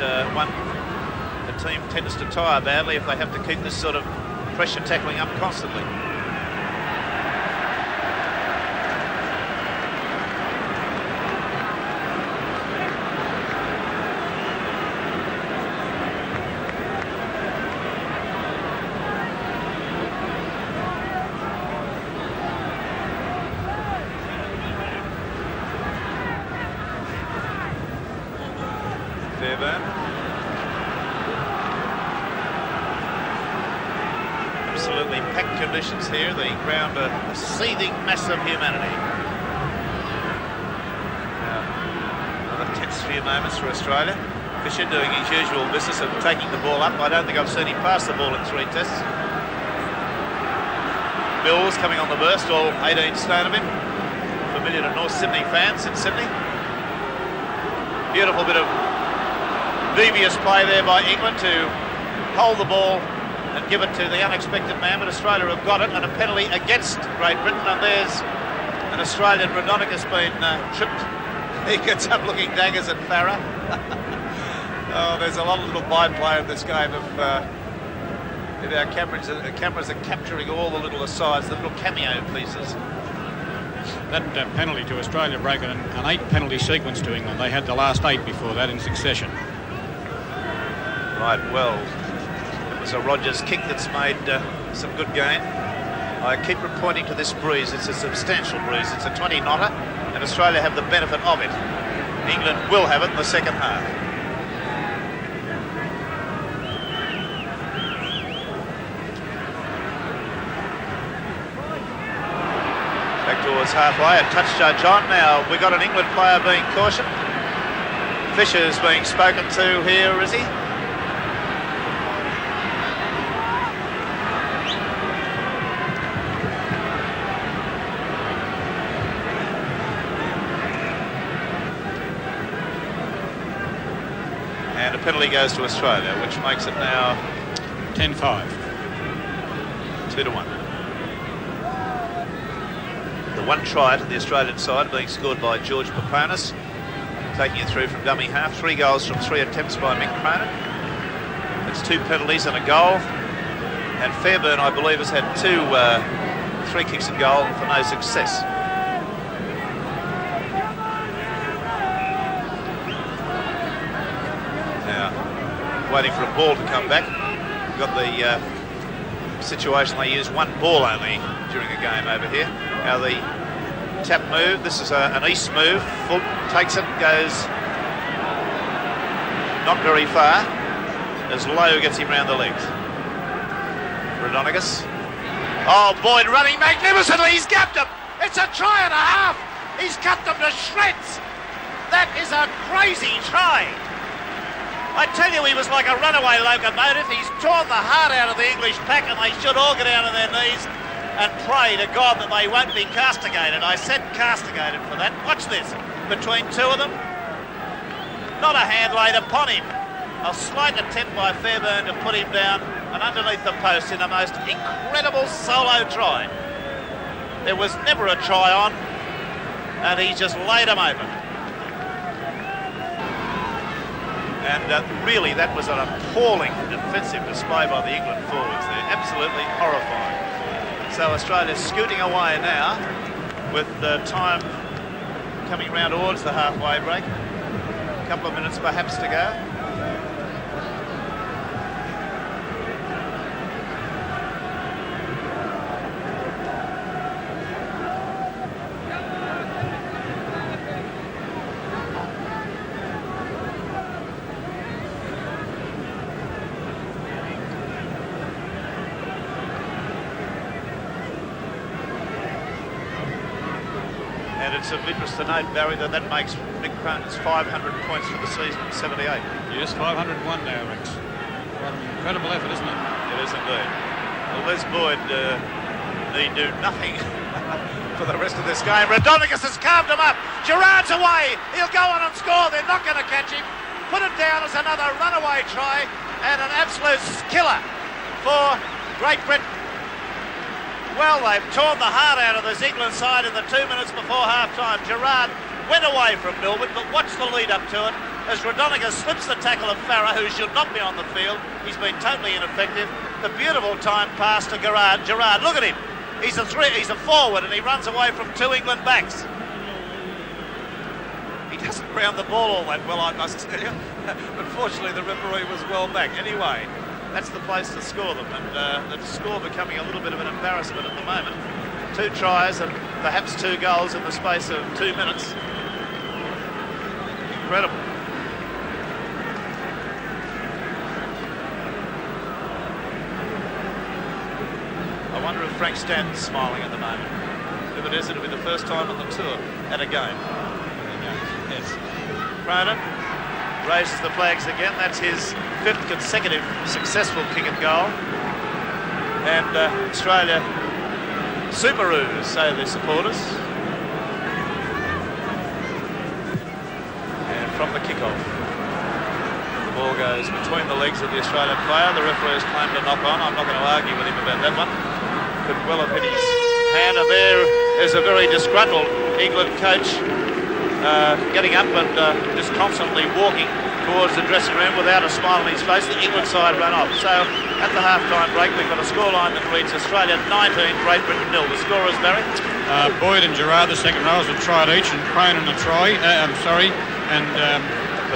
the team tends to tire badly if they have to keep this sort of pressure tackling up constantly. Absolutely packed conditions here. The ground a seething mass of humanity. Another tense few moments for Australia. Fisher doing his usual business of taking the ball up. I don't think I've seen him pass the ball in 3 tests. Mills coming on the burst, all 18 stone of him. Familiar to North Sydney fans in Sydney. Beautiful bit of devious play there by England to hold the ball and give it to the unexpected man, but Australia have got it, and a penalty against Great Britain, and there's an Australian Rodonocus been tripped. He gets up looking daggers at Farrar. Oh, there's a lot of little byplay in this game if our cameras are capturing all the little asides, the little cameo pieces. That penalty to Australia broke an 8 penalty sequence to England. They had the last 8 before that in succession. Right, well, it was a Rogers kick that's made some good gain. I keep pointing to this breeze. It's a substantial breeze. It's a 20 knotter, and Australia have the benefit of it. England will have it in the second half. Back towards halfway, a touch judge on now. We've got an England player being cautioned. Fisher's being spoken to here, is he? And a penalty goes to Australia, which makes it now 10-5. 2-1. The one try to the Australian side being scored by George Paponis. taking it through from dummy half. 3 goals from 3 attempts by Mick Cronin. It's 2 penalties and a goal. And Fairburn, I believe, has had 3 kicks and goal for no success. Now, waiting for a ball to come back. We've got the situation they use 1 ball only during a game over here. Now the tap move, this is an east move. Fulton takes it, goes not very far, as Lowe gets him round the legs. Rodonigas. Oh, Boyd running magnificently, he's gapped him. It's a try and a half. He's cut them to shreds. That is a crazy try. I tell you, he was like a runaway locomotive. He's torn the heart out of the English pack, and they should all get down on their knees and pray to God that they won't be castigated. I said castigated for that. Watch this. Between 2 of them, not a hand laid upon him. A slight attempt by Fairburn to put him down and underneath the post in the most incredible solo try. There was never a try on, and he just laid them open. And really, that was an appalling defensive display by the England forwards there. Absolutely horrifying. So Australia's scooting away now with time coming round towards the halfway break. A couple of minutes perhaps to go. It's of interest to note, Barry, that makes Mick Cronin's 500 points for the season in 78. Yes, 501 now, Rex. What an incredible effort, isn't it? It is indeed. Well, Les Boyd need do nothing for the rest of this game. Rodonigas has carved him up. Gerard's away. He'll go on and score. They're not going to catch him. Put it down as another runaway try and an absolute killer for Great Britain. Well, they've torn the heart out of this England side in the 2 minutes before half-time. Gerard went away from Millwood, but watch the lead-up to it as Rodonigas slips the tackle of Farah, who should not be on the field. He's been totally ineffective. The beautiful time pass to Gerard. Gerard, look at him. He's a forward, and he runs away from 2 England backs. He doesn't ground the ball all that well, I must tell you. But fortunately, the referee was well back. Anyway, that's the place to score them, and the score becoming a little bit of an embarrassment at the moment. 2 tries and perhaps 2 goals in the space of 2 minutes. Incredible. I wonder if Frank Stanton's smiling at the moment. If it is, it'll be the first time on the tour at a game. Yes. Cronin raises the flags again. That's his 5th consecutive successful kick and goal. And Australia Superoos, say their supporters. And from the kickoff, the ball goes between the legs of the Australian player. The referee has claimed a knock on. I'm not going to argue with him about that one. Could well have hit his hand, and there is a very disgruntled England coach getting up and disconsolately walking towards the dressing room without a smile on his face. The England side run off. So at the half-time break, we've got a scoreline that reads Australia 19, Great Britain 0. The scorers, Barry? Boyd and Gerard, the second rows, have tried each, and Cronin a try. And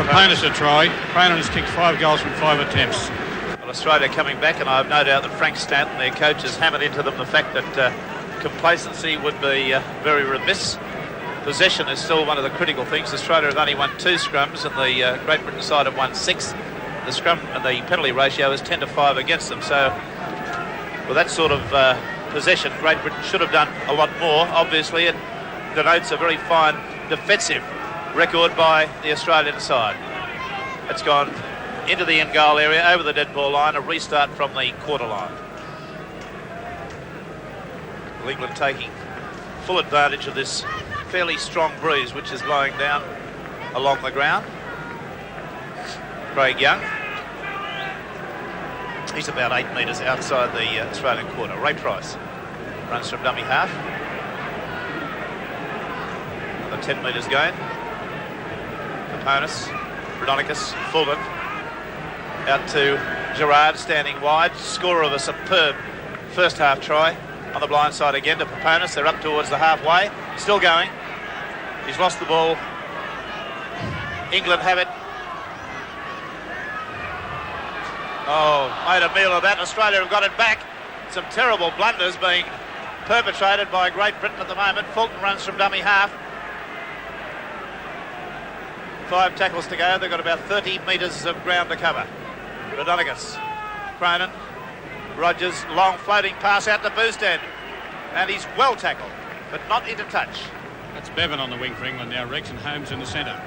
Papanis a try. Cronin has kicked 5 goals from 5 attempts. Well, Australia coming back, and I have no doubt that Frank Stanton, their coach, has hammered into them the fact that complacency would be very remiss. Possession is still one of the critical things. Australia have only won 2 scrums, and the Great Britain side have won 6. The scrum and the penalty ratio is 10-5 against them. So, with that sort of possession, Great Britain should have done a lot more. Obviously, it denotes a very fine defensive record by the Australian side. It's gone into the end goal area, over the dead ball line, a restart from the quarter line. Well, England taking full advantage of this fairly strong breeze which is blowing down along the ground. Craig Young, he's about 8 metres outside the Australian quarter. Ray Price runs from dummy half. Another 10 metres gain. Paponis, Rodonicus, Fulton, out to Gerard, standing wide, scorer of a superb first half try. On the blind side again to Paponis. They're up towards the halfway, still going. He's lost the ball. England have it. Oh, made a meal of that. Australia have got it back. Some terrible blunders being perpetrated by Great Britain at the moment. Fulton runs from dummy half. 5 tackles to go. They've got about 30 metres of ground to cover. Rodonicus, Cronin, Rogers, long floating pass out to Boosted. And he's well tackled, but not into touch. That's Bevan on the wing for England now, Rex, and Holmes in the centre.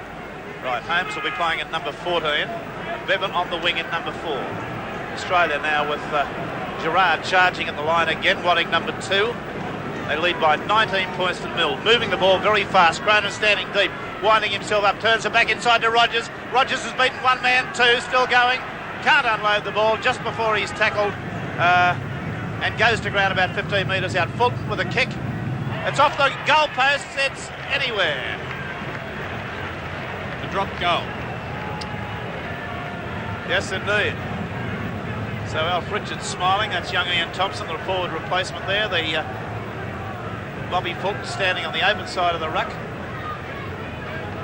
Right, Holmes will be playing at number 14. And Bevan on the wing at number 4. Australia now with Gerard charging at the line again, wanting number 2. They lead by 19 points to nil. Moving the ball very fast. Cronin standing deep, winding himself up, turns it back inside to Rogers. Rogers has beaten one man, 2, still going. Can't unload the ball just before he's tackled and goes to ground about 15 metres out. Fulton with a kick. It's off the goal post. It's anywhere. The drop goal. Yes, indeed. So Alf Richards smiling. That's young Ian Thompson, the forward replacement there. The Bobby Fulton standing on the open side of the ruck.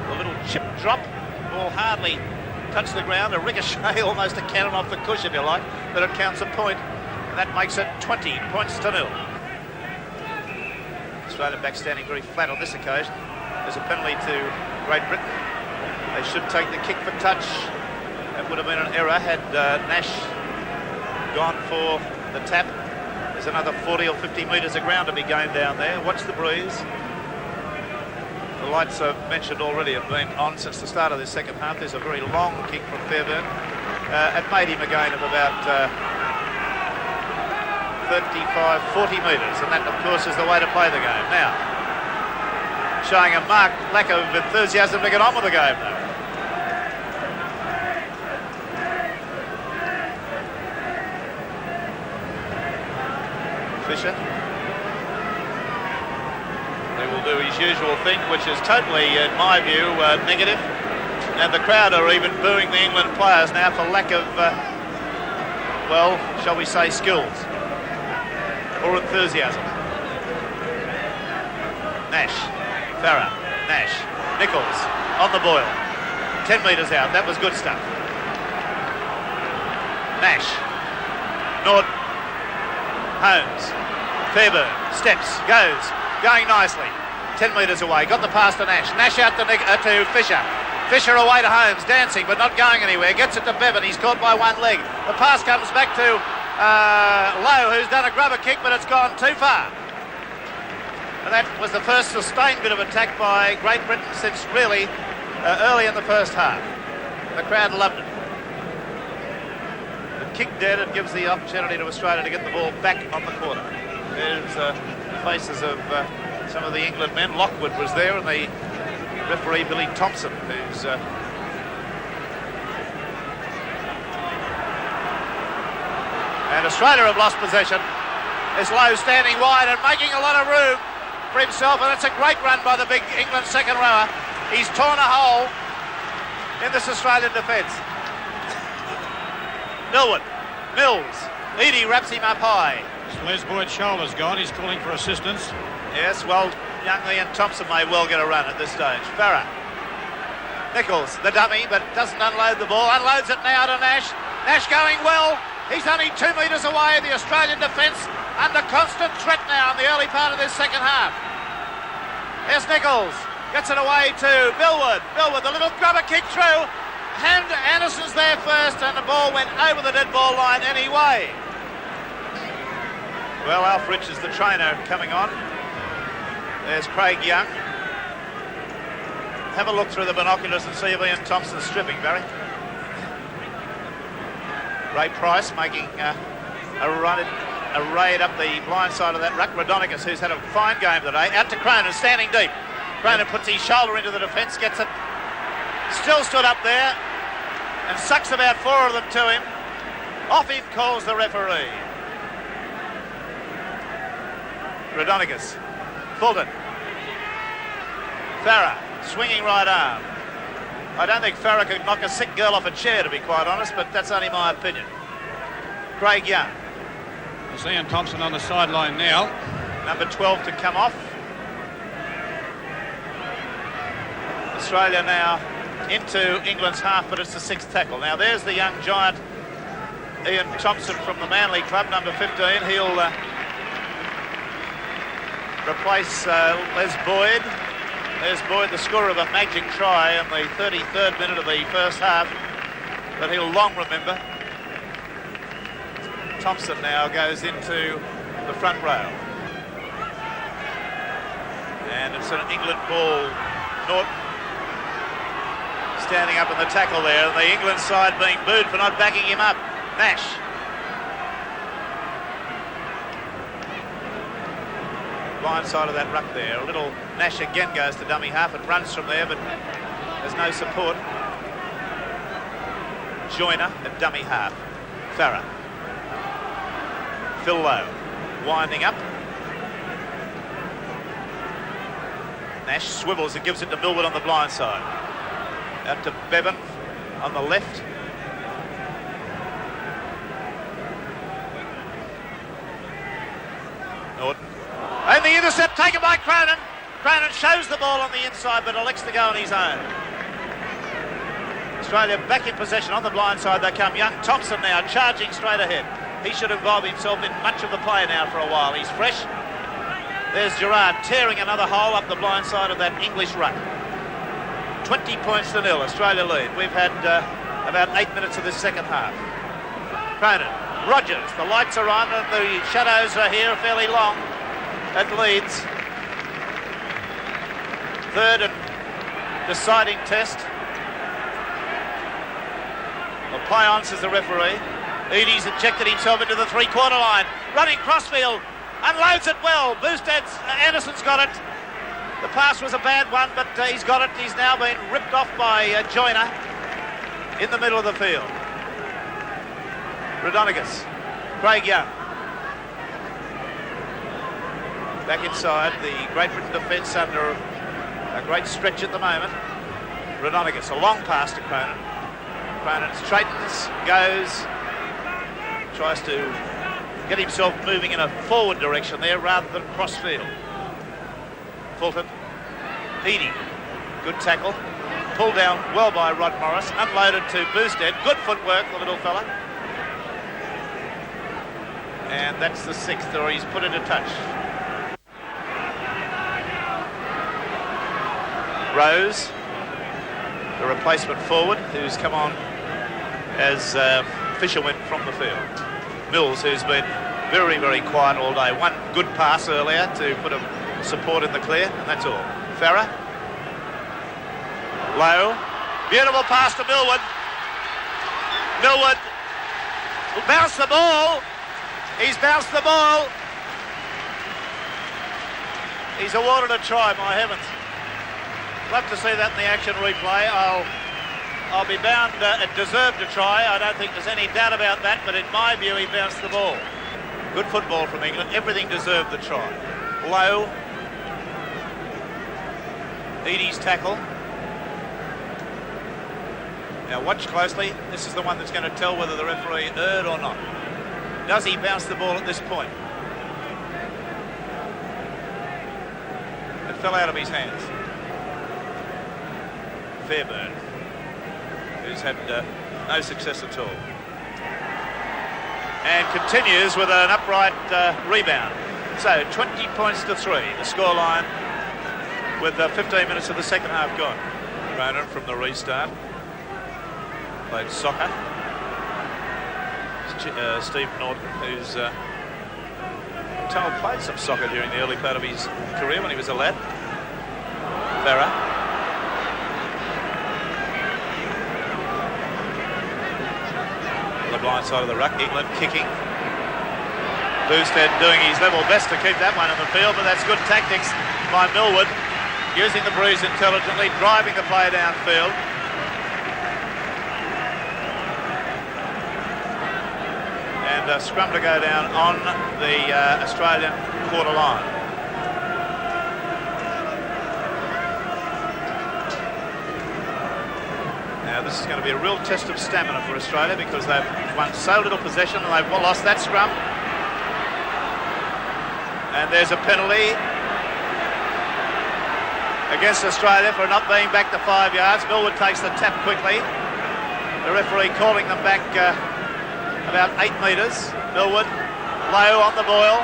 A little chip drop. Ball hardly touched the ground. A ricochet, almost a cannon off the cush, if you like. But it counts a point. And that makes it 20 points to nil. Australia back standing very flat on this occasion. There's a penalty to Great Britain. They should take the kick for touch. That would have been an error had Nash gone for the tap. There's another 40 or 50 metres of ground to be gained down there. Watch the breeze. The lights I've mentioned already have been on since the start of this second half. There's a very long kick from Fairbairn. It made him a gain of about 35, 40 metres, and that, of course, is the way to play the game. Now, showing a marked lack of enthusiasm to get on with the game, though. Fisher. He will do his usual thing, which is totally, in my view, negative. And the crowd are even booing the England players now for lack of, well, shall we say, skills or enthusiasm. Nash, Farah, Nash, Nichols on the boil. 10 metres out, that was good stuff. Nash, Norton, Holmes, Fairbairn, steps, goes, going nicely. 10 metres away, got the pass to Nash. Nash out to Fisher. Fisher away to Holmes, dancing but not going anywhere. Gets it to Bevan, he's caught by one leg. The pass comes back to Lowe, who's done a grubber kick, but it's gone too far. And that was the first sustained bit of attack by Great Britain since really early in the first half. The crowd loved it. The kick dead, it gives the opportunity to Australia to get the ball back on the corner. There's the faces of some of the England men. Lockwood was there, and the referee Billy Thompson, who's and Australia have lost possession. It's Lowe standing wide and making a lot of room for himself, and it's a great run by the big England second rower. He's torn a hole in this Australian defence. Mills, Eadie wraps him up high. Les Boyd's shoulder's gone, he's calling for assistance. Yes, well, young Ian Thompson may well get a run at this stage. Farah. Nichols, the dummy, but doesn't unload the ball. Unloads it now to Nash. Nash going well. He's only 2 metres away. The Australian defence under constant threat now in the early part of this second half. There's Nichols. Gets it away to Billwood. Billwood, the little grubber kick through. Anderson's there first, and the ball went over the dead ball line anyway. Well, Alf Richards, the trainer, coming on. There's Craig Young. Have a look through the binoculars and see if Ian Thompson's stripping, Barry. Ray Price making a raid up the blind side of that ruck. Rodonicus, who's had a fine game today, out to Cronin, standing deep. Cronin puts his shoulder into the defence, gets it. Still stood up there and sucks about 4 of them to him. Off him calls the referee. Rodonicus, Fulton, Farah, swinging right arm. I don't think Farah could knock a sick girl off a chair, to be quite honest, but that's only my opinion. Craig Young. There's Ian Thompson on the sideline now. Number 12 to come off. Australia now into England's half, but it's the 6th tackle. Now there's the young giant Ian Thompson from the Manly club, number 15. He'll replace Les Boyd. There's Boyd, the scorer of a magic try in the 33rd minute of the first half that he'll long remember. Thompson now goes into the front row. And it's an England ball. Norton standing up in the tackle there, and the England side being booed for not backing him up. Nash. Blind side of that ruck there. A little Nash again goes to dummy half and runs from there, but there's no support. Joyner at dummy half. Farah. Phil Lowe winding up. Nash swivels and gives it to Millwood on the blind side. Out to Bevan on the left. Norton. And the intercept taken by Cronin. Cronin shows the ball on the inside but elects to go on his own. Australia back in possession on the blind side. They come. Young Thompson now charging straight ahead. He should involve himself in much of the play now for a while. He's fresh. There's Gerard tearing another hole up the blind side of that English ruck. 20 points to 0, Australia lead. We've had about 8 minutes of this second half. Cronin, Rogers, the lights are on and the shadows are here fairly long at Leeds. Third and deciding test. Well, play on, says the referee. Eadie's injected himself into the three-quarter line. Running crossfield. Unloads it well. Boosted's Anderson's got it. The pass was a bad one, but he's got it. He's now been ripped off by Joyner in the middle of the field. Rodonigus. Craig Young. Back inside. The Great Britain defence under a great stretch at the moment. Rodonigus. A long pass to Cronin. Cronin straightens, goes, tries to get himself moving in a forward direction there rather than cross-field. Fulton. Eadie. Good tackle. Pulled down well by Rod Morris. Unloaded to Boosted. Good footwork, the little fella. And that's the 6th, or he's put into touch. Rose, the replacement forward, who's come on as Fisher went from the field. Mills, who's been very, very quiet all day. One good pass earlier to put a support in the clear, and that's all. Farah. Lowe. Beautiful pass to Millwood. Millwood will bounce the ball. He's bounced the ball. He's awarded a try, my heavens. Love to see that in the action replay. I'll be bound it deserved a try. I don't think there's any doubt about that, but in my view he bounced the ball. Good football from England. Everything deserved the try. Low. Eadie's tackle. Now watch closely. This is the one that's going to tell whether the referee erred or not. Does he bounce the ball at this point? It fell out of his hands. Fairburn, who's had no success at all. And continues with an upright rebound. So 20 points to 3, the scoreline with 15 minutes of the second half gone. Cronin from the restart. Played soccer. Steve Norton, who's played some soccer during the early part of his career when he was a lad. Farah. The blind side of the ruck, England kicking. Boosted doing his level best to keep that one in the field, but that's good tactics by Millwood, using the breeze intelligently, driving the play downfield. And a scrum to go down on the Australian quarter line. Now this is going to be a real test of stamina for Australia because they've won so little possession and they've lost that scrum. And there's a penalty against Australia for not being back to 5 yards. Millwood takes the tap quickly. The referee calling them back about 8 metres. Millwood low on the boil.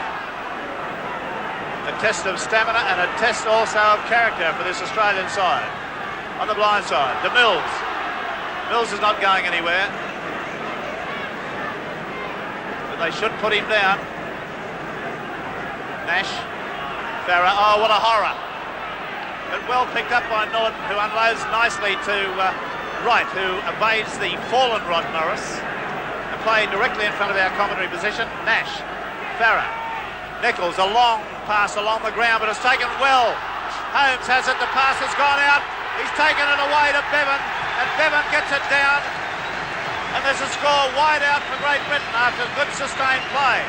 A test of stamina and a test also of character for this Australian side. On the blind side, to Mills. Mills is not going anywhere. But they should put him down. Nash. Farah. Oh, what a horror. But well picked up by Norton, who unloads nicely to Wright, who evades the fallen Rod Morris. And playing directly in front of our commentary position. Nash. Farah. Nichols, a long pass along the ground, but it's taken well. Holmes has it, the pass has gone out. He's taken it away to Bevan, and Bevan gets it down. And there's a score wide out for Great Britain after good sustained play.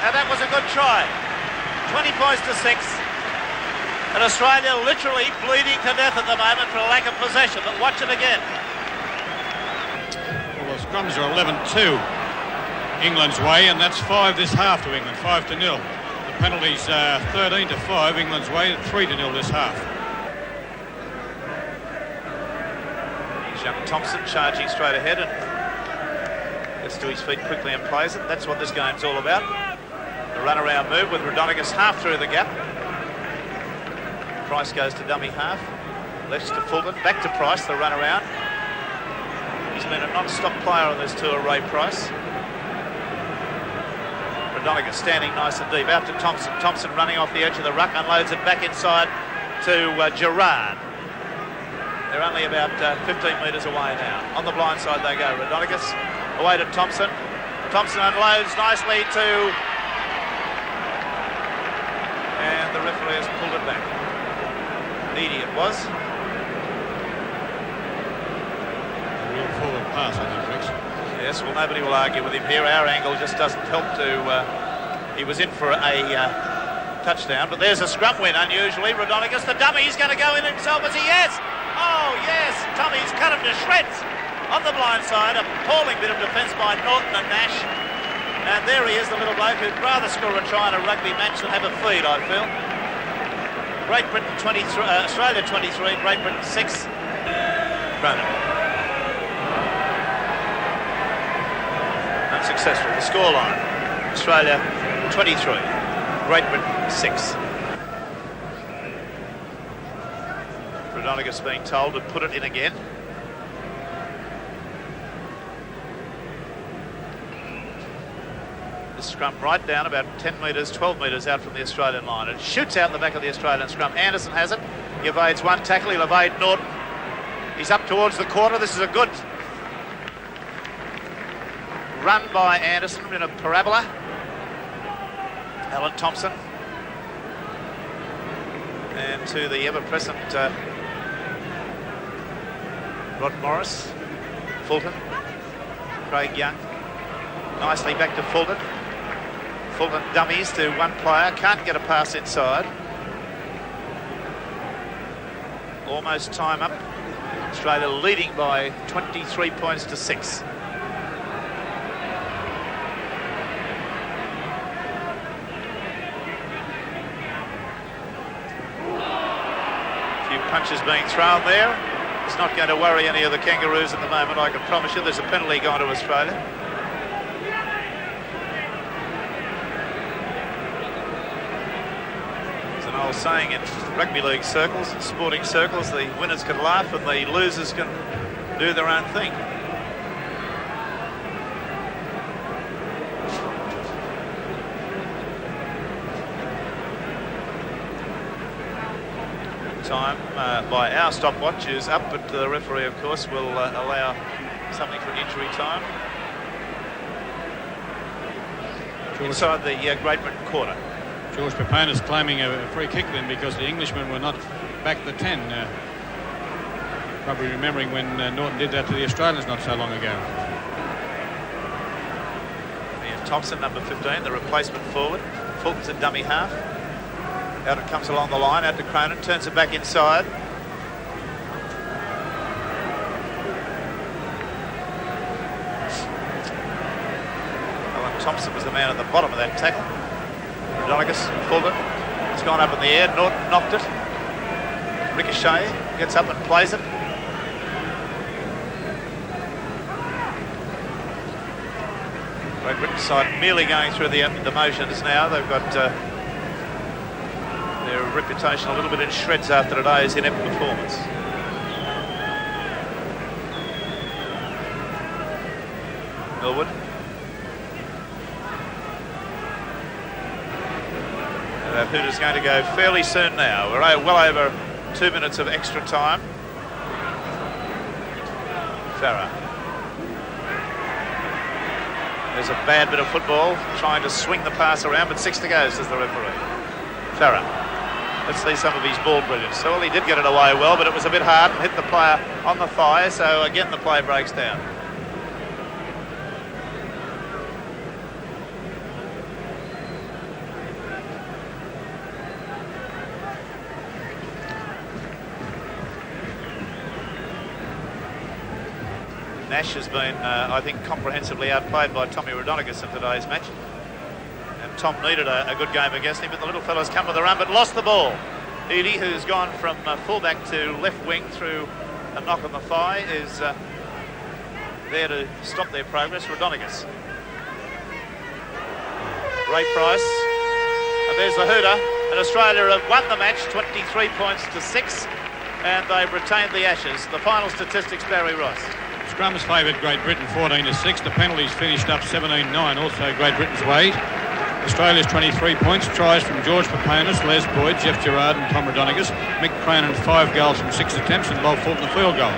Now that was a good try. 20 points to 6. And Australia literally bleeding to death at the moment for a lack of possession, but watch it again. Well, the scrums are 11-2 England's way, and that's 5 this half to England, 5-0. The penalties are 13-5 England's way, 3-0 this half. Here's young Thompson charging straight ahead and gets to his feet quickly and plays it. That's what this game's all about. The run-around move with Rodonicus half through the gap. Price goes to dummy half. Left to Fulton, back to Price, the run-around. He's been a non-stop player on this tour, Ray Price. Rodonicus standing nice and deep. Out to Thompson. Thompson running off the edge of the ruck, unloads it back inside to Gerard. They're only about 15 metres away now. On the blind side they go. Rodonicus away to Thompson. Thompson unloads nicely to... And the referee has pulled it back. Eadie it was. A real forward pass, I think, Rex. Yes, well, nobody will argue with him here. Our angle just doesn't help to... he was in for a touchdown, but there's a scrum win, unusually. Rodonicus, the dummy, he's going to go in himself as he is. Oh, yes, Tommy's cut him to shreds. On the blind side, a appalling bit of defence by Norton and Nash. And there he is, the little bloke who'd rather score a try in a rugby match than have a feed, I feel. Great Britain 23, Australia 23, Great Britain 6. Ronan. Unsuccessful. The scoreline: Australia 23, Great Britain 6. Rodonicus being told to put it in again. The scrum right down about 10 metres, 12 metres out from the Australian line. It shoots out the back of the Australian scrum. Anderson has it. He evades one tackle. He'll evade Norton. He's up towards the corner. This is a good run by Anderson in a parabola. Alan Thompson. And to the ever-present Rod Morris. Fulton. Craig Young. Nicely back to Fulton. Fulton dummies to one player. Can't get a pass inside. Almost time up. Australia leading by 23 points to 6. Punches being thrown there. It's not going to worry any of the Kangaroos at the moment, I can promise you. There's a penalty going to Australia. There's an old saying in rugby league circles, in sporting circles, the winners can laugh and the losers can do their own thing. Time by our stopwatch is up, but the referee, of course, will allow something for injury time. Inside the Great Britain quarter. George Papanis claiming a free kick then because the Englishmen were not back the 10. Probably remembering when Norton did that to the Australians not so long ago. And Thompson, number 15, the replacement forward. Fulton's a dummy half. Out it comes along the line, out to Cronin, turns it back inside. Thompson was the man at the bottom of that tackle. Rodonicus pulled it. It's gone up in the air. Norton knocked it. Ricochet gets up and plays it. Great Britain side merely going through the motions now. They've got their reputation a little bit in shreds after today's inept performance. Millwood. That hooter's going to go fairly soon now. We're well over 2 minutes of extra time. Farah. There's a bad bit of football, trying to swing the pass around, but 6 to go, says the referee. Farah. Let's see some of his ball brilliance. So, well, he did get it away well, but it was a bit hard and hit the player on the thigh, so again the play breaks down. Nash has been, I think, comprehensively outplayed by Tommy Rodonicus in today's match. And Tom needed a good game against him, but the little fella's come to the run, but lost the ball. Edie, who's gone from fullback to left wing through a knock on the thigh, is there to stop their progress. Rodonicus. Great price. And there's the hooter. And Australia have won the match 23 points to 6, and they've retained the Ashes. The final statistics, Barry Ross. Scrums favoured Great Britain 14-6. The penalties finished up 17-9, also Great Britain's way. Australia's 23 points, tries from George Paponis, Les Boyd, Jeff Gerard and Tom Rodonicus. Mick Cronin 5 goals from 6 attempts, and Bob Fulton a field goal.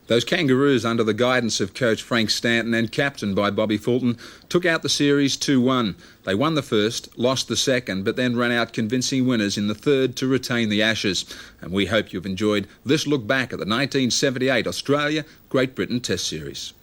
Those Kangaroos, under the guidance of coach Frank Stanton and captained by Bobby Fulton, took out the series 2-1. They won the first, lost the second, but then ran out convincing winners in the third to retain the Ashes. And we hope you've enjoyed this look back at the 1978 Australia-Great Britain Test Series.